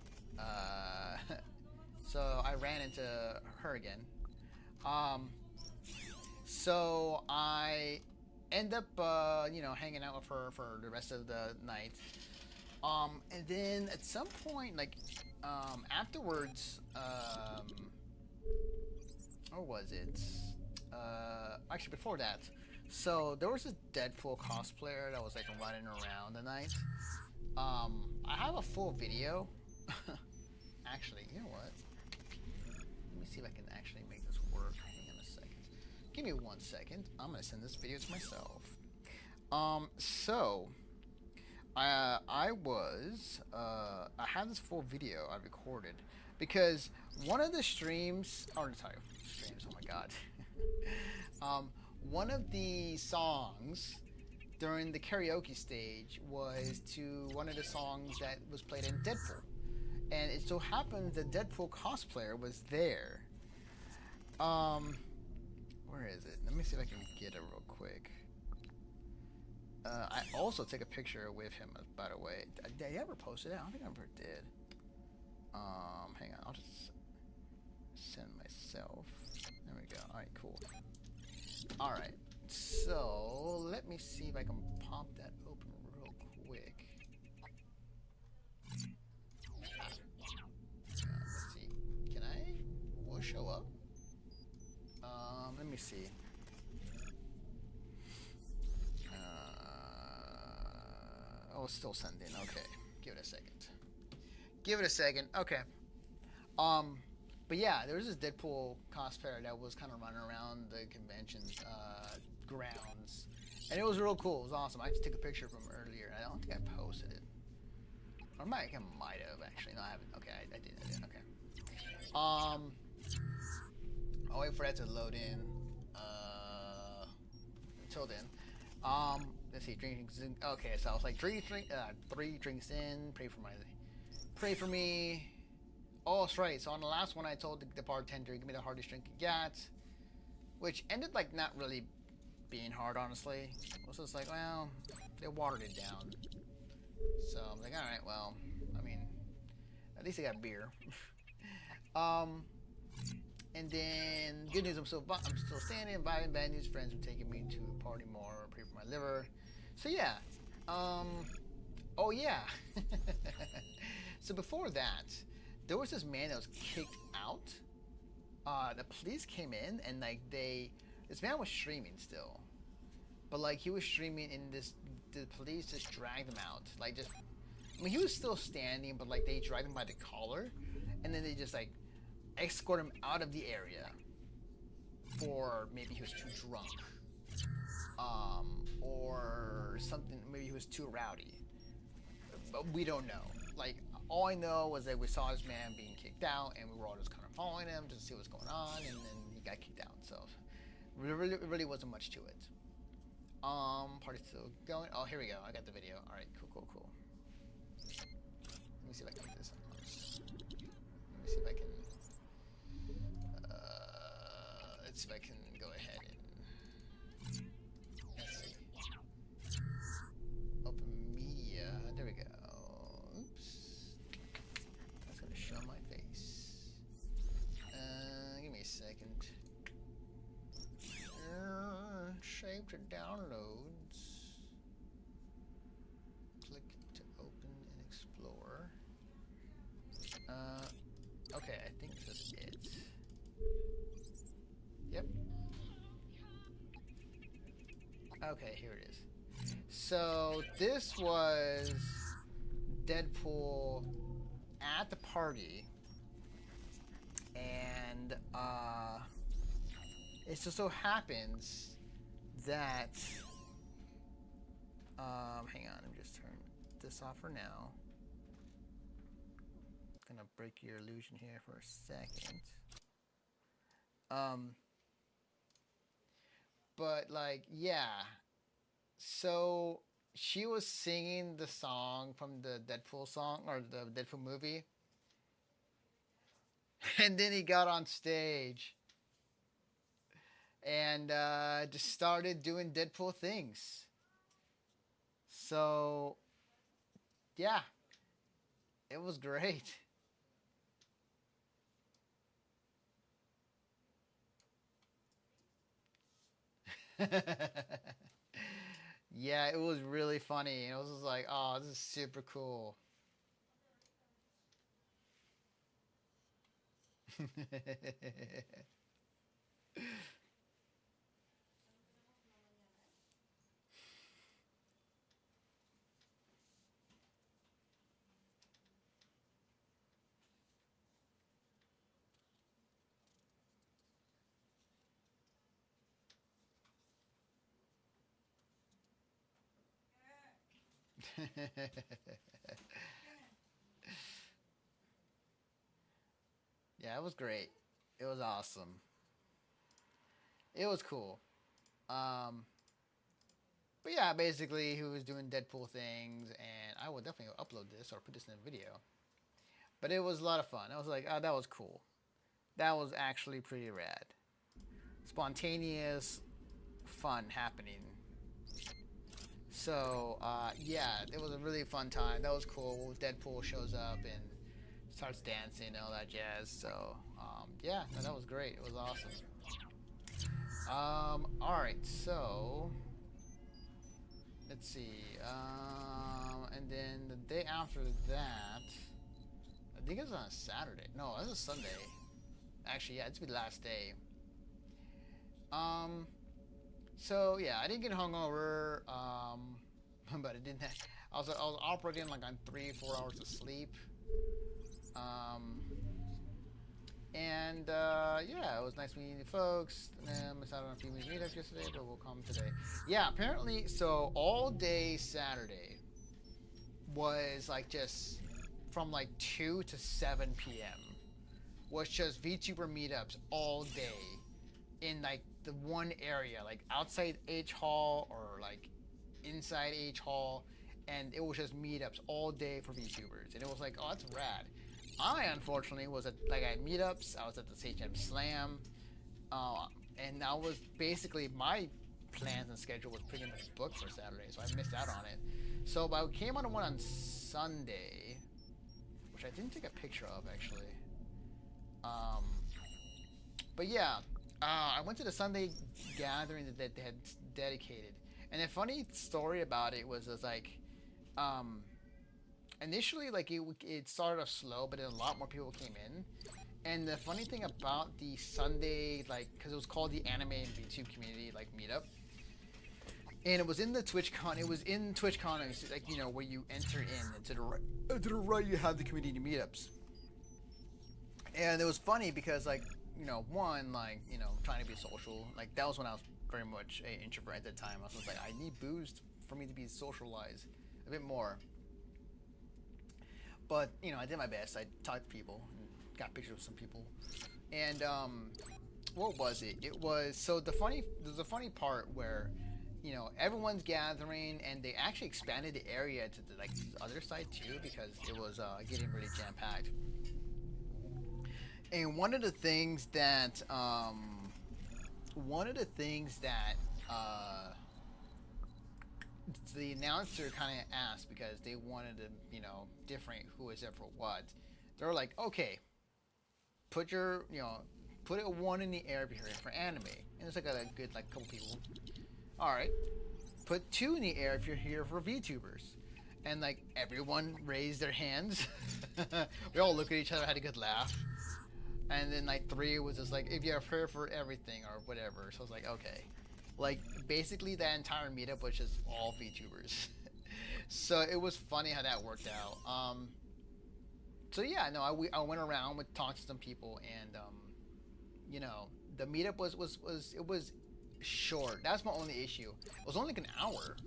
So I ran into her again. Um, so I end up, hanging out with her for the rest of the night. And then at some point, like, afterwards, or was it? Actually, before that. So there was this Deadpool cosplayer that was like running around the night. I have a full video. Actually, you know what? Let me see if I can actually make this work. Hang on a second. Give me 1 second. I'm gonna send this video to myself. So I had this full video I recorded because one of the streams, or sorry, streams. Oh my god. One of the songs during the karaoke stage was to one of the songs that was played in Deadpool. And it so happened the Deadpool cosplayer was there. Where is it? Let me see if I can get it real quick. I also take a picture with him, by the way. Did I ever post it? I don't think I ever did. Hang on, I'll just send myself. There we go. Alright, cool. Alright, so let me see if I can pop that open real quick. Let's see. Can I? Will it show up? Let me see. Oh, it's still sending. Okay. Give it a second. Give it a second. Okay. But yeah, there was this Deadpool cosplayer that was kind of running around the convention grounds, and it was real cool. It was awesome. I just took a picture of him earlier. I don't think I posted it, or I might have actually. No, I haven't. Okay, I did. Okay. I'll wait for that to load in. Until then, let's see. Drinks. Okay, so I was like three drinks in. Pray for me. Oh, that's right. So on the last one, I told the bartender, "Give me the hardest drink you got," which ended like not really being hard, honestly. It was just like, well, they watered it down. So I'm like, all right, well, I mean, at least I got beer. And then good news, I'm still standing, inviting bad news friends are taking me to party more, pray for my liver. So yeah, oh yeah. So before that, there was this man that was kicked out. The police came in and like this man was streaming still, but like he was streaming and the police just dragged him out. Like he was still standing, but like they dragged him by the collar, and then they just like escort him out of the area for maybe he was too drunk, or something. Maybe he was too rowdy. But we don't know. Like all I know was that we saw this man being kicked out, and we were all just kind of following him to see what's going on, and then he got kicked out. So really wasn't much to it. Party's still going. Oh, here we go. I got the video. All right, cool. Let me see if I can make this. Let me see if I can. Let's see if I can go ahead and let's see. Open media. There we go. Oops. That's gonna show my face. Give me a second. Save to downloads. Click to open and explore. Okay, I think this is it. Yep. Okay, here it is. So this was Deadpool at the party, and it just so happens that hang on, let me just turn this off for now. Gonna break your illusion here for a second. But like, yeah. So she was singing the song from the Deadpool song or the Deadpool movie. And then he got on stage and just started doing Deadpool things. So yeah, it was great. Yeah, it was really funny, and I was just like, oh, this is super cool. Yeah, it was great. It was awesome. It was cool. Um, but yeah, basically, he was doing Deadpool things, and I will definitely upload this or put this in a video. But it was a lot of fun. I was like, oh, that was cool. That was actually pretty rad. Spontaneous fun happening. So yeah, it was a really fun time. That was cool. Deadpool shows up and starts dancing and all that jazz. So yeah, no, that was great. It was awesome. All right, so let's see. And then the day after that, I think it was on a Saturday. No, it was a Sunday. Actually, yeah, it's the last day. Um, so yeah, I didn't get hungover. But it didn't. I was operating like on 3-4 hours of sleep. Um, and yeah, it was nice meeting you folks. Missed out on a few meetups yesterday, but we'll come today. Yeah, apparently, so all day Saturday was like just from like 2 to 7 p.m. was just VTuber meetups all day in like the one area, like outside H Hall or like inside H Hall, and it was just meetups all day for VTubers, and it was like, oh, that's rad. I unfortunately was at meetups. I was at the HM Slam, and I was basically my plans and schedule was pretty much booked for Saturday, so I missed out on it. So I came on one on Sunday, which I didn't take a picture of actually. Um, but yeah, I went to the Sunday gathering that they had dedicated, and the funny story about it was like, um, initially like it started off slow, but then a lot more people came in. And the funny thing about the Sunday, like, because it was called the Anime and VTube Community like meetup, and it was in the TwitchCon. It was in TwitchCon, and it's like, you know, where you enter in, and to the right you have the community meetups. And it was funny because, like, you know, one, like, you know, trying to be social, like that was when I was very much an introvert at the time. I was just like, I need booze for me to be socialized a bit more. But you know, I did my best. I talked to people and got pictures with some people. And what was it? It was so the funny. There's a funny part where, you know, everyone's gathering, and they actually expanded the area to the other side too, because it was getting really jam packed. And one of the things that the announcer kind of asked, because they wanted to, you know, different who is there for what. They were like, okay, put your, you know, put a one in the air if you're here for anime. And it's like a good like couple people. All right, put two in the air if you're here for VTubers. And like everyone raised their hands. We all looked at each other, had a good laugh. And then like three was just like, if you're here for everything or whatever. So I was like, okay. Like basically that entire meetup was just all VTubers. So it was funny how that worked out. So yeah, no, I went around with talked to some people, and you know, the meetup was short. That's my only issue. It was only like an hour.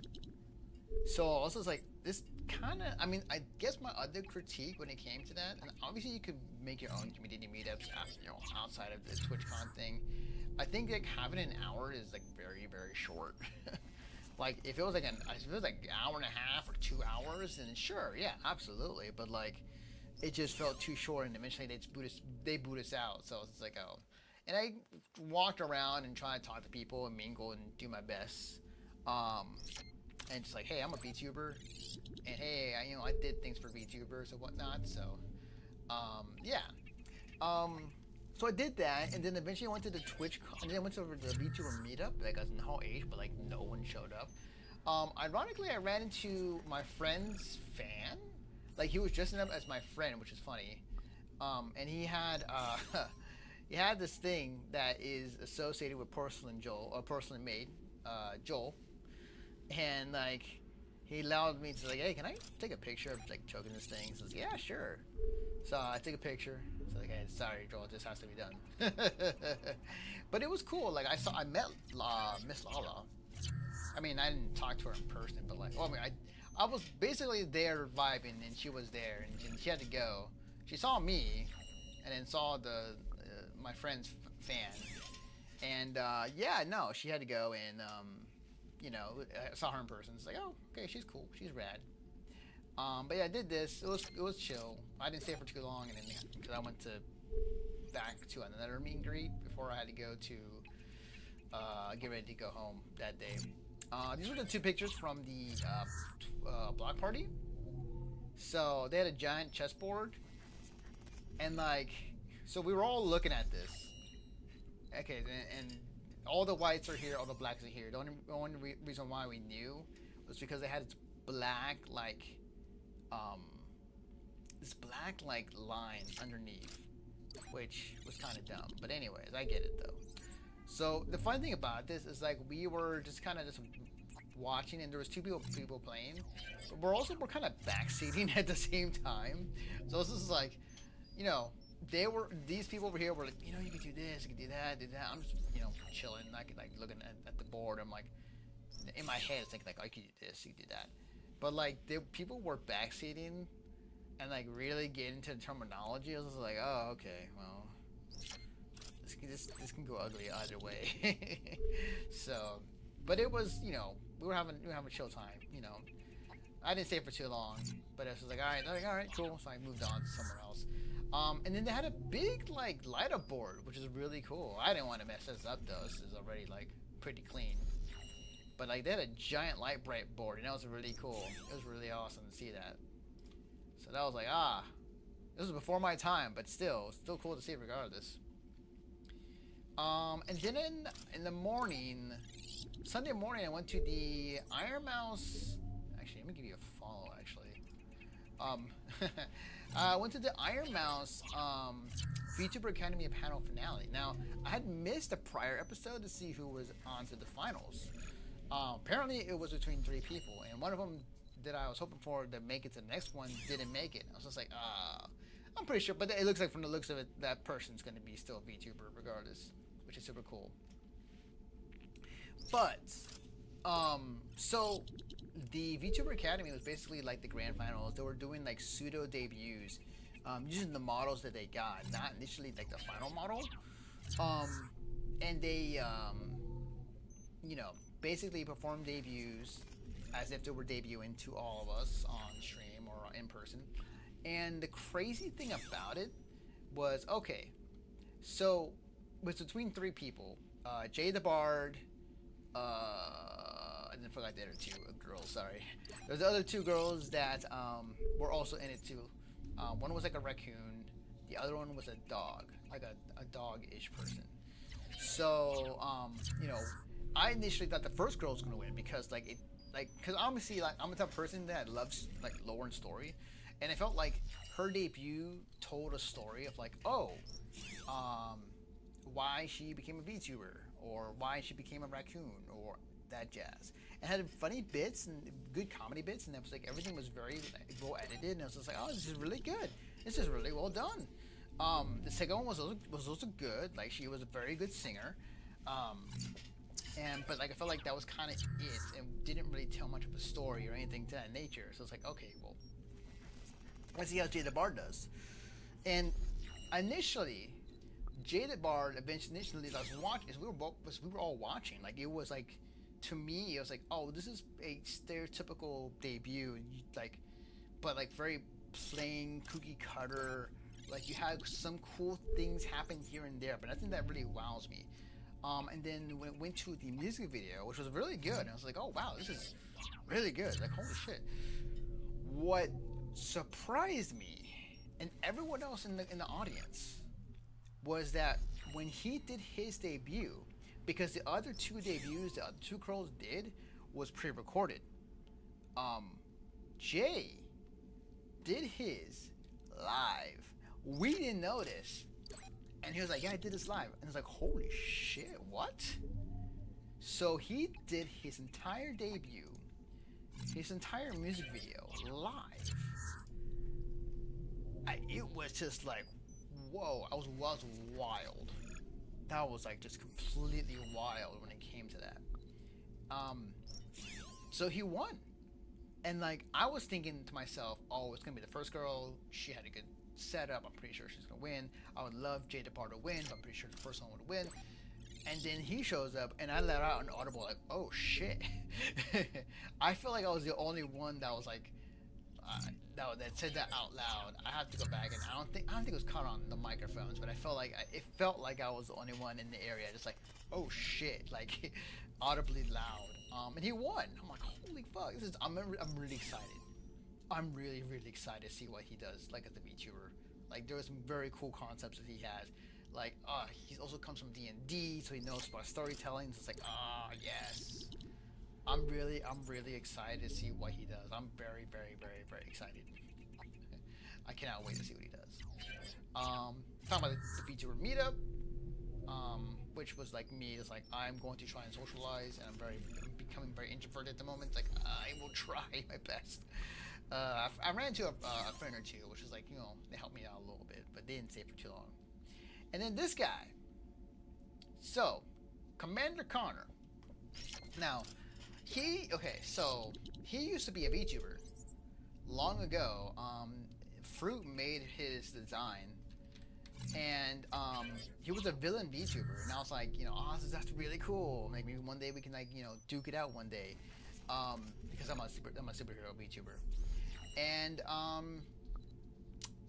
So I was just like, this kind of. I mean, I guess my other critique when it came to that, and obviously you could make your own community meetups, you know, outside of the TwitchCon thing. I think like having an hour is like very very short. Like if it was like an hour and a half or 2 hours, then sure, yeah, absolutely. But like, it just felt too short, and eventually they boot us out. So it's like, oh, and I walked around and tried to talk to people and mingle and do my best, and just like, hey, I'm a VTuber, and hey, you know, I did things for VTubers and whatnot. So, yeah, um, So I did that, and then eventually I went to the TwitchCon, and then I went to the VTuber meetup, like I was in Hall H, but like no one showed up. Ironically, I ran into my friend's fan. Like he was dressing up as my friend, which is funny. And he had he had this thing that is associated with Porcelain Joel or Porcelain Maid, Joel, and like he allowed me to like, hey, can I take a picture of like choking this thing? So I was like, yeah, sure. So I took a picture. So like, hey, sorry, Joel, this has to be done. But it was cool. Like I met Miss Lala. I mean, I didn't talk to her in person, but like, well, I mean, I was basically there vibing, and she was there, and she had to go. She saw me, and then saw the my friend's fan, and yeah, no, she had to go, and you know, I saw her in person. It's like, oh, okay, she's cool, she's rad. But yeah, I did this. It was chill. I didn't stay for too long, and then because I went to back to another meet and greet before I had to go to get ready to go home that day. These were the two pictures from the block party. So they had a giant chessboard, and like, so we were all looking at this. Okay, and all the whites are here, all the blacks are here. The only reason why we knew was because they had this black line underneath, which was kind of dumb. But anyways, I get it though. So the fun thing about this is like we were just kind of watching, and there was two people playing. But we're kind of backseating at the same time. So this is like, you know, these people over here were like, you know, you can do this, you can do that, do that. I'm just, you know, chilling, like looking at the board. I'm like, in my head, it's thinking like, oh, you can do this, you can do that. But like, people were backseating and like really getting into the terminology. I was just like, oh, okay, well, this can go ugly either way. So, but it was, you know, we were having a chill time, you know. I didn't stay for too long, but I was like, all right, cool. So I moved on to somewhere else. And then they had a big like light up board, which is really cool. I didn't want to mess this up though. This is already like pretty clean. But like they had a giant light bright board, and that was really cool. It was really awesome to see that. So that was like, this was before my time, but still cool to see regardless. And then in the morning, Sunday morning, I went to the Iron Mouse. Actually, let me give you a follow. Actually, I went to the Iron Mouse VTuber Academy panel finale. Now, I had missed a prior episode to see who was on to the finals. Apparently, it was between 3 people, and one of them that I was hoping for to make it to the next one didn't make it. I was just like, I'm pretty sure, but it looks like from the looks of it, that person's going to be still a VTuber regardless, which is super cool. But, so the VTuber Academy was basically like the grand finals. They were doing like pseudo debuts, using the models that they got, not initially like the final model. And they, you know, basically performed debuts as if they were debuting to all of us on stream or in person. And the crazy thing about it was, okay, so it was between 3 people, Jay the Bard, I didn't forget the other 2 girls, sorry. There's the other 2 girls that were also in it too. One was like a raccoon, the other one was a dog, like a dog-ish person. So, you know, I initially thought the first girl was gonna win because because obviously like I'm the type of person that loves like lore and story, and I felt like her debut told a story of like, why she became a VTuber, or why she became a raccoon, or that jazz. And had funny bits and good comedy bits, and it was like everything was very like, well edited, and I was just like, oh, this is really good. This is really well done. The second one was also good. Like she was a very good singer. But like I felt like that was kind of it, and didn't really tell much of a story or anything to that nature. So it's like, okay, well, let's see how Jay the Bard does. And initially, Jay the Bard initially, I was watching, we were all watching. Like it was like, to me, it was like, oh, this is a stereotypical debut, but like very plain cookie cutter. Like you had some cool things happen here and there, but nothing that really wows me. And then when it went to the music video, which was really good, I was like, oh wow, this is really good. Like holy shit. What surprised me and everyone else in the audience was that when he did his debut, because the other two debuts the other two girls did was pre-recorded. Um, Jay did his live. We didn't know this, and he was like, "Yeah, I did this live," and it's like, "Holy shit, what?" So he did his entire debut, his entire music video live. It was just like, whoa! I was wild. That was like just completely wild when it came to that. So he won, and like I was thinking to myself, oh, it's gonna be the first girl. She had a good setup. I'm pretty sure she's gonna win. I would love Jay Depart to win, but I'm pretty sure the first one would win. And then he shows up, and I let out an audible like, "Oh shit!" I feel like I was the only one that was like, that said that out loud. I have to go back, and I don't think it was caught on the microphones, but I felt like it felt like I was the only one in the area, just like, "Oh shit!" like audibly loud. And he won. I'm like, "Holy fuck!" I'm really excited. I'm really excited to see what he does, like as a VTuber. Like there was some very cool concepts that he has. Like, he also comes from D&D, so he knows about storytelling. So it's like, yes. I'm really excited to see what he does. I'm very excited. I cannot wait to see what he does. Talking about the VTuber meetup, which was like me. It's like I'm going to try and socialize, and I'm becoming very introverted at the moment. Like I will try my best. I ran into a friend or two, which is like, they helped me out a little bit, but they didn't stay for too long. And then this guy. So, Commander Connor. Now, he used to be a VTuber long ago. Fruit made his design, and he was a villain VTuber, and I was like, that's really cool. Like maybe one day we can duke it out one day, because I'm a superhero VTuber, and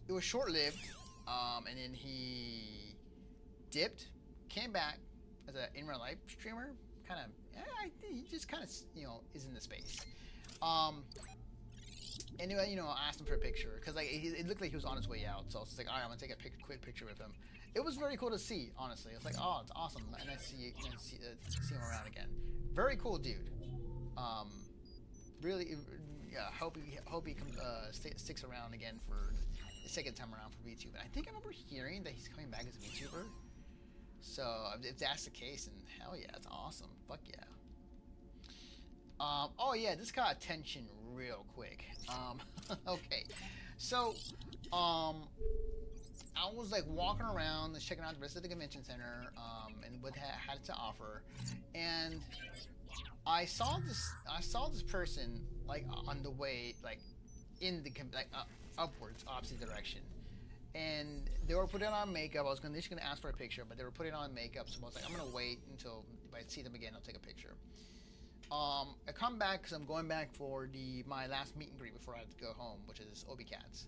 it was short-lived, and then he dipped, came back as an in real life streamer. He just kind of is in the space. Anyway, I asked him for a picture because like it looked like he was on his way out, so I was like, all right, I'm gonna take a quick picture with him. It was very cool to see, honestly. I was like, oh, it's awesome, and I see him around again. Very cool dude. Really, yeah. Hope he comes sticks around again for the second time around for VTuber. I think I remember hearing that he's coming back as a VTuber. So if that's the case, then hell yeah, that's awesome. Fuck yeah. Oh yeah, this got attention real quick. Okay, so I was like walking around, checking out the rest of the convention center, and what had to offer, and I saw this person like on the way like in the upwards, opposite direction. And they were putting on makeup. I was initially going to ask for a picture, but they were putting on makeup, so I was like, I'm going to wait until if I see them again, I'll take a picture. I come back because I'm going back for my last meet and greet before I have to go home, which is Obi Cats.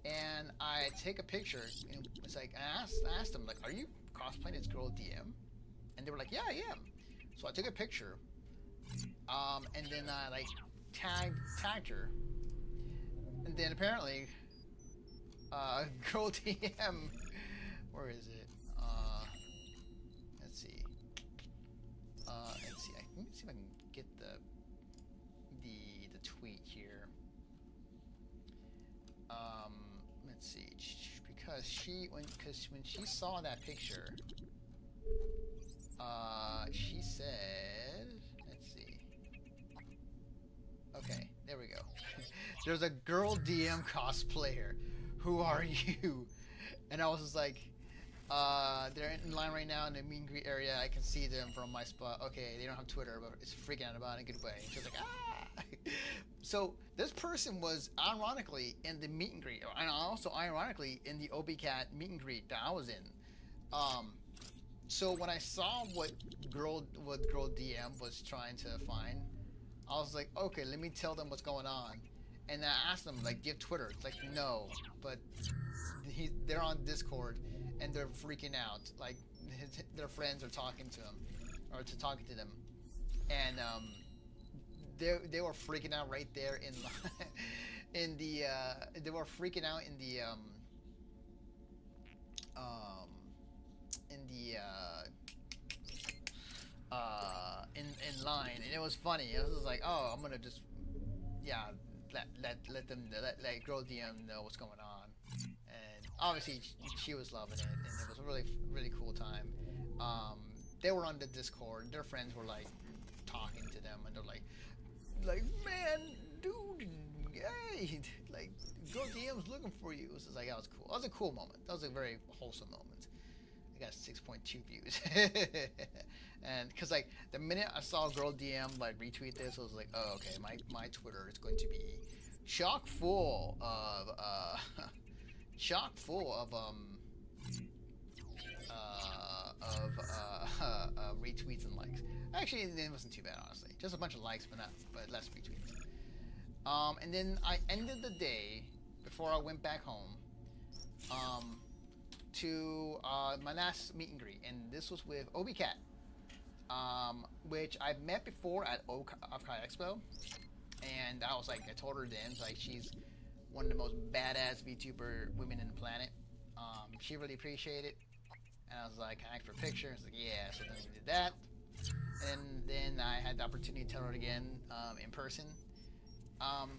And I take a picture, and it's like, I asked them, like, are you cosplaying as Girl DM? And they were like, yeah, I am. So I took a picture, and then I like tagged her, and then apparently, Girl DM, where is it? Let's see. Let's see. Let me see if I can get the tweet here. Let's see. Because when she saw that picture, she said, let's see. Okay, there we go. There's a Girl DM cosplayer. Who are you? And I was just like, they're in line right now in the meet and greet area. I can see them from my spot. Okay, they don't have Twitter, but it's freaking out about it in a good way. She was like, ah! So this person was ironically in the meet and greet, and also ironically in the OBCat meet and greet that I was in. So when I saw what Girl DM was trying to find, I was like, okay, let me tell them what's going on. And I asked them, like, do you have Twitter? It's like, no, but they're on Discord, and they're freaking out. Like, their friends are talking to them, or talking to them, and they were freaking out right there in they were freaking out in the in line, and it was funny. It was like, oh, I'm gonna just yeah let girl DM know what's going on, and obviously she was loving it, and it was a really cool time. They were on the Discord. Their friends were like talking to them, and they're like man, dude, hey, like girl DM's looking for you. It was just like that was cool. That was a cool moment. That was a very wholesome moment. I got 6.2 views. And because like the minute I saw a girl DM like retweet this, I was like, oh, okay, my Twitter is going to be chock full of chock full of retweets and likes. Actually, it wasn't too bad, honestly. Just a bunch of likes, but less retweets. And then I ended the day before I went back home. To my last meet and greet, and this was with Obi Cat, which I've met before at Avkai Expo, and I was like, I told her then, like, she's one of the most badass VTuber women in the planet. She really appreciated it, and I was like, can I ask for a picture? I was like, yeah. So then we did that, and then I had the opportunity to tell her it again in person, and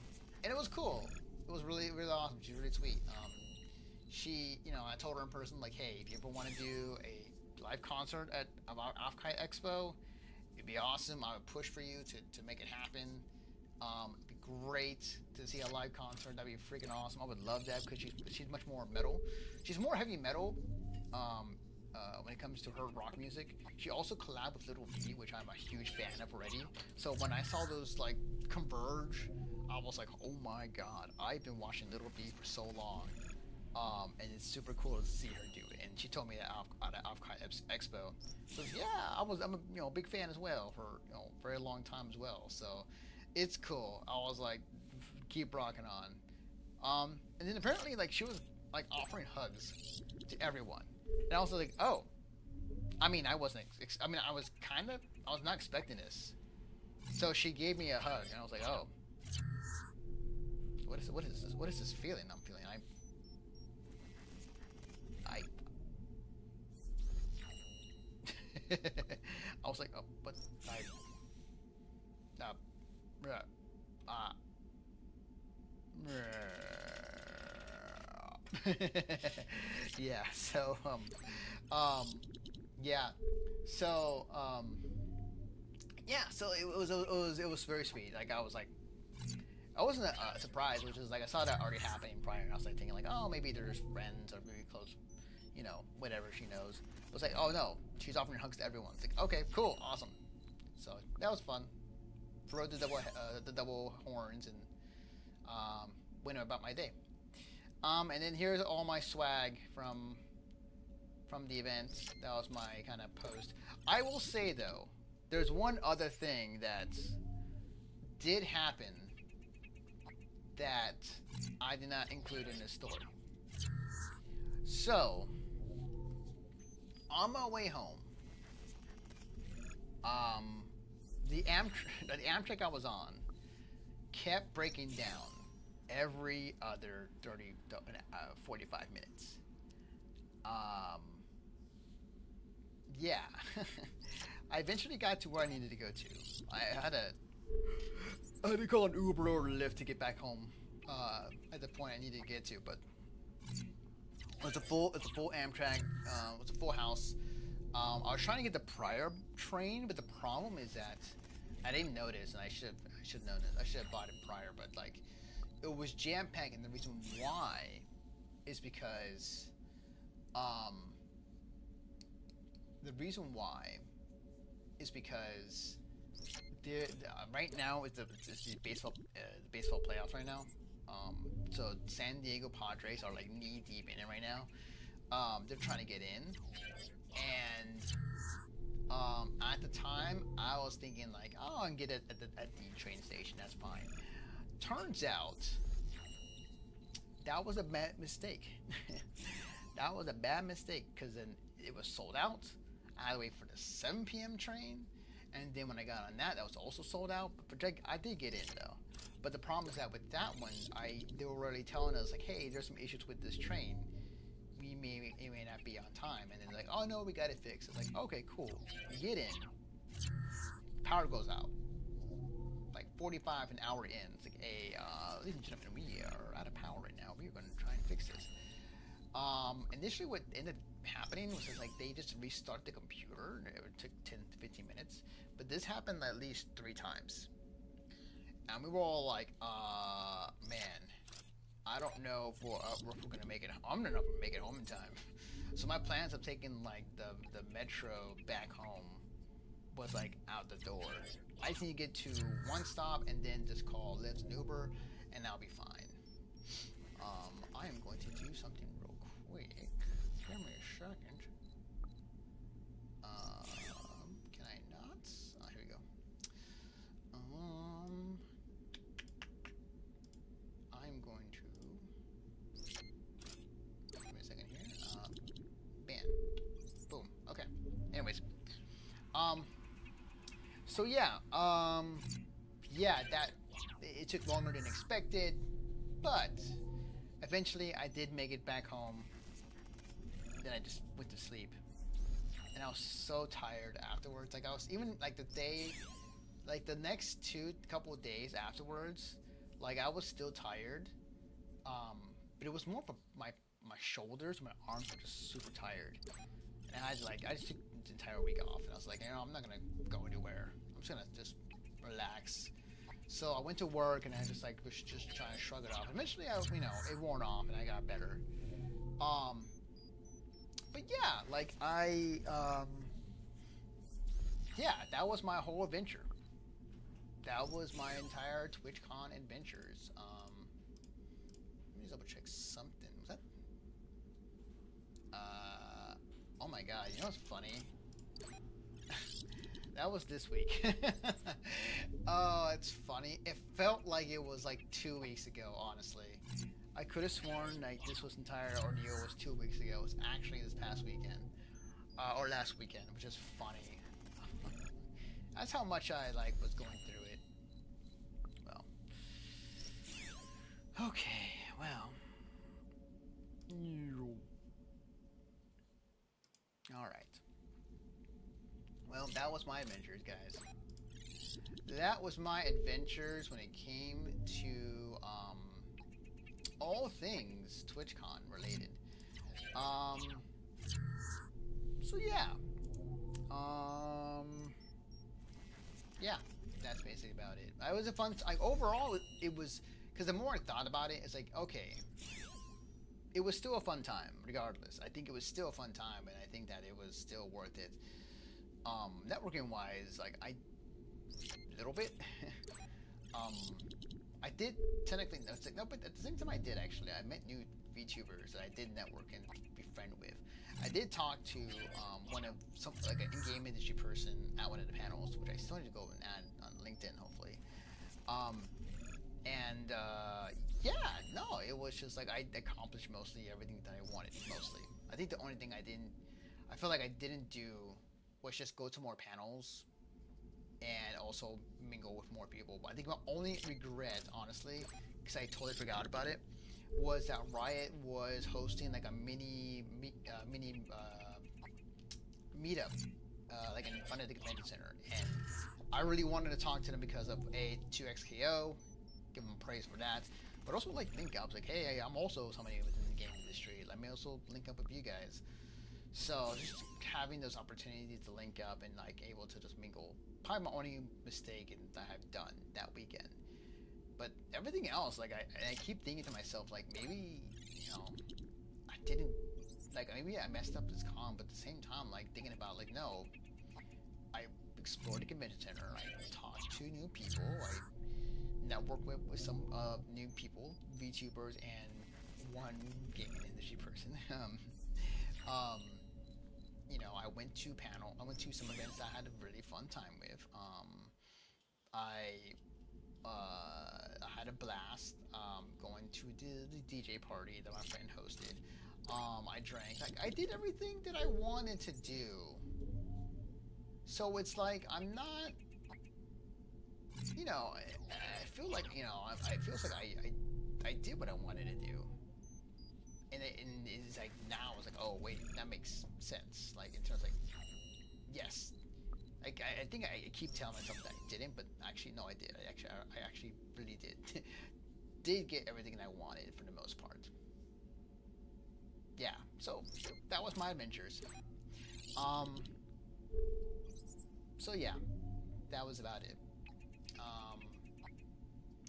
it was cool. It was really awesome. She was really sweet. She, I told her in person, like, hey, if you ever want to do a live concert at Avkai Expo, it'd be awesome. I would push for you to make it happen. It'd be great to see a live concert. That'd be freaking awesome. I would love that because she's much more metal. She's more heavy metal when it comes to her rock music. She also collabed with Little V, which I'm a huge fan of already. So when I saw those, like, converge, I was like, oh my god, I've been watching Little V for so long. And it's super cool to see her do it. And she told me that at Avkai Expo. So yeah, I'm a big fan as well for a very long time as well. So it's cool. I was like, keep rocking on. And then apparently like she was like offering hugs to everyone, and I was like, oh, I mean I was not expecting this. So she gave me a hug, and I was like, oh, what is this feeling I'm feeling? I was like, oh, but yeah. So yeah. So yeah. So it was very sweet. Like I wasn't surprised, which is like I saw that already happening prior, and I was like thinking like, oh, maybe they're just friends or maybe close, whatever she knows. It was like, oh no, she's offering hugs to everyone. It's like, okay, cool, awesome. So that was fun. Throw the double horns and went about my day. And then here's all my swag from the event. That was my kind of post. I will say though, there's one other thing that did happen that I did not include in this story. So, on my way home, the Amtrak I was on kept breaking down every other 45 minutes. Yeah. I eventually got to where I needed to go to. I had to call an Uber or Lyft to get back home at the point I needed to get to, but it's a full Amtrak. It's a full house. I was trying to get the prior train, but the problem is that I didn't notice, and I should have known it. I should have bought it prior, but like it was jam packed, and the reason why is because right now it's the baseball playoffs right now. So San Diego Padres are like knee deep in it right now. They're trying to get in, and at the time I was thinking like, oh, I can get it at the train station. That's fine. Turns out that was a bad mistake. That was a bad mistake because then it was sold out. I had to wait for the 7 p.m. train, and then when I got on that was also sold out. But I did get in though. But the problem is that with that one, they were already telling us like, hey, there's some issues with this train. We may not be on time, and then like, oh no, we got it fixed. It's like, okay, cool. You get in, power goes out. Like 45 an hour in. It's like, hey, ladies and gentlemen, we are out of power right now. We are going to try and fix this. Initially, what ended happening was just like they just restart the computer. And it took 10 to 15 minutes, but this happened at least 3 times, and we were all like, man, I don't know if we're gonna make it. I'm not gonna make it home in time. So my plans of taking like the metro back home was like out the door. I just need to get to one stop and then just call Lyft and Uber, and I'll be fine. I am going to do something real quick. Give me a second. Can I not? Oh, here we go. I'm going to. Give me a second here. Bam. Boom. Okay. Anyways. So yeah. Yeah, that it took longer than expected, but eventually I did make it back home. Then I just went to sleep, and I was so tired afterwards. Like I was even like the day, like the next couple of days afterwards, like I was still tired. But it was more for my shoulders, my arms were just super tired, and I just took the entire week off, and I was like, you know, I'm not gonna go anywhere. I'm just gonna just relax. So I went to work, and I just like was just trying to shrug it off. Eventually, it worn off, and I got better. But yeah, like yeah, that was my whole adventure. That was my entire TwitchCon adventures. Let me just double check something. Was that? Oh my god, you know what's funny? That was this week. Oh, it's funny. It felt like it was like 2 weeks ago, honestly. I could have sworn like this was entire ordeal was 2 weeks ago. It was actually this past weekend. Or last weekend, which is funny. That's how much I like was going through it. Well. Okay, well. Alright. Well, that was my adventures, guys. That was my adventures when it came to all things TwitchCon related. So yeah. Yeah, that's basically about it. It was a fun. Like overall, it was because the more I thought about it, it's like okay, it was still a fun time regardless. I think it was still a fun time, and I think that it was still worth it. Networking wise, like a little bit. I did technically no, but at the same time I did actually. I met new VTubers that I did network and befriend with. I did talk to like an in-game industry person at one of the panels, which I still need to go and add on LinkedIn hopefully. Yeah, no, it was just like I accomplished mostly everything that I wanted. Mostly, I think the only thing I feel like I didn't do was just go to more panels and also mingle with more people. But I think my only regret, honestly, because I totally forgot about it, was that Riot was hosting like a mini meetup, like in front of the convention center, and I really wanted to talk to them because of 2XKO, give them praise for that, but also like link up, like hey, I'm also somebody within the game industry. Let me also link up with you guys. So just having those opportunities to link up and like able to just mingle, probably my only mistake that I've done that weekend. But everything else, like I keep thinking to myself, like maybe I didn't, like maybe I messed up this con, but at the same time, like thinking about like no, I explored the convention center, I talked to new people, I networked with some new people, VTubers, and one gaming industry person. I went to some events that I had a really fun time with. I had a blast going to the DJ party that my friend hosted. I drank. Like I did everything that I wanted to do. So it's like I'm not. I feel like I feel like I did what I wanted to do. and it's like now it's like, oh wait, that makes sense. Like in terms of like, yes, like I think I keep telling myself that I didn't, but actually no, I did. I actually really did. Did get everything that I wanted for the most part. Yeah, so that was my adventures. So yeah, that was about it.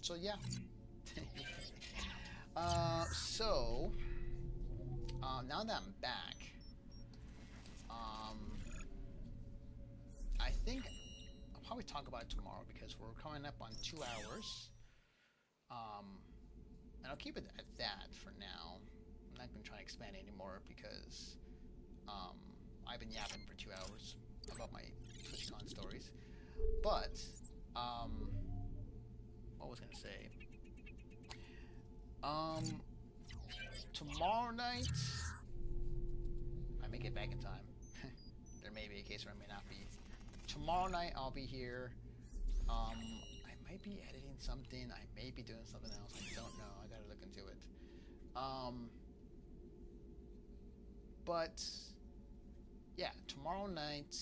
So yeah. So now that I'm back, I think I'll probably talk about it tomorrow because we're coming up on 2 hours. And I'll keep it at that for now. I'm not gonna try to expand anymore because I've been yapping for 2 hours about my TwitchCon stories. But what was I gonna say? Tomorrow night, I may get back in time. There may be a case where I may not be. Tomorrow night I'll be here. I might be editing something. I may be doing something else. I don't know. I gotta look into it. But yeah, tomorrow night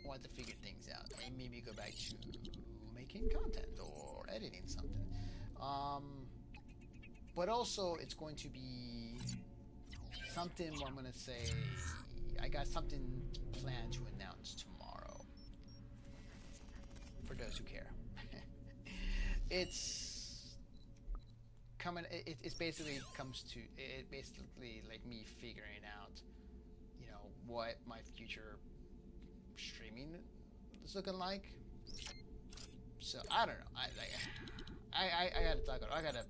I want to figure things out. And maybe go back to making content or editing something. But also it's going to be something where I'm gonna say I got something planned to announce tomorrow. For those who care. It's coming. It's basically comes to it. Basically, like me figuring out, you know, what my future streaming is looking like. So I don't know. I gotta talk. I gotta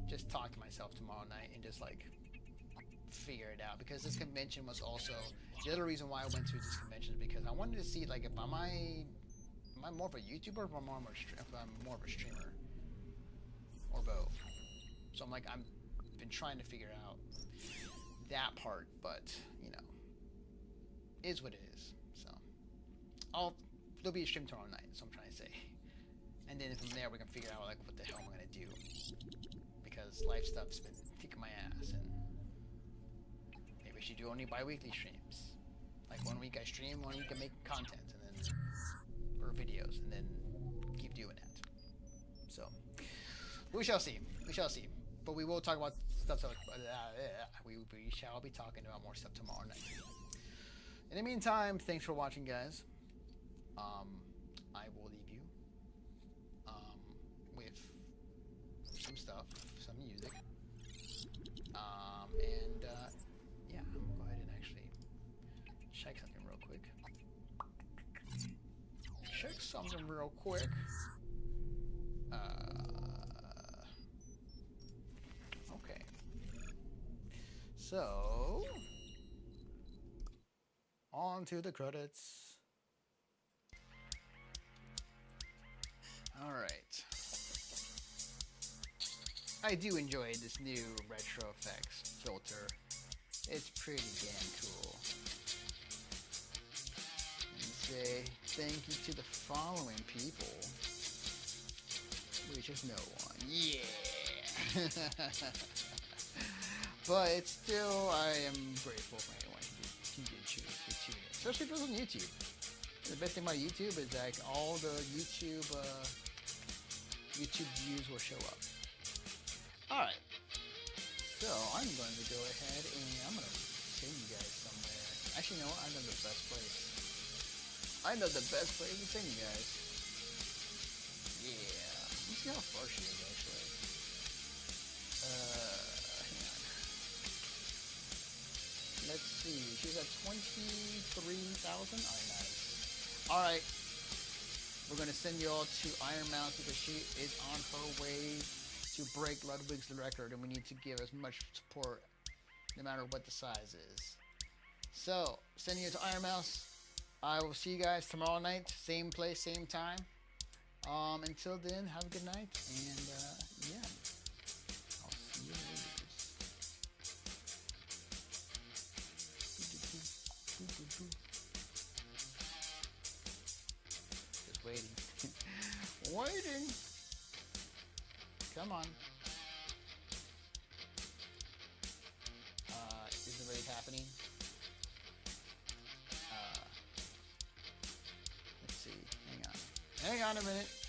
just talk to myself tomorrow night and just like figure it out, because this convention was also the other reason why I went to this convention is because I wanted to see like if am I more of a YouTuber or if I'm more of a streamer or both. So I'm like I've been trying to figure out that part, but you know, is what it is. So there'll be a stream tomorrow night. So I'm trying to say, and then from there we can figure out like what the hell I'm gonna do, because life stuff's been kicking my ass, and maybe we should do only bi-weekly streams. Like 1 week I stream, 1 week I make content, and then or videos, and then keep doing that. So we shall see. We shall see. But we will talk about stuff. We shall be talking about more stuff tomorrow night. In the meantime, thanks for watching, guys. I will leave you with some stuff, some music, and yeah, I'm gonna go ahead and actually check something real quick. Okay. So, on to the credits. Alright. I do enjoy this new retro effects filter. It's pretty damn cool. And say thank you to the following people, which is no one. Yeah! But it's still, I am grateful for anyone who can choose to tune in, especially if it's on YouTube. The best thing about YouTube is like all the YouTube views will show up. Alright. So I'm going to go ahead and I'm going to send you guys somewhere. Actually, you know what? I know the best place. I know the best place to send you guys. Yeah. Let's see how far she is actually. Hang on. Let's see. She's at 23,000. Alright, nice. Alright. We're going to send you all to Iron Mouse because she is on her way to break Ludwig's record, and we need to give as much support no matter what the size is. So, sending you to Iron Mouse. I will see you guys tomorrow night, same place, same time. Until then, have a good night, and yeah, I'll see you later. Just waiting. Waiting. Come on. happening. Let's see. Hang on a minute.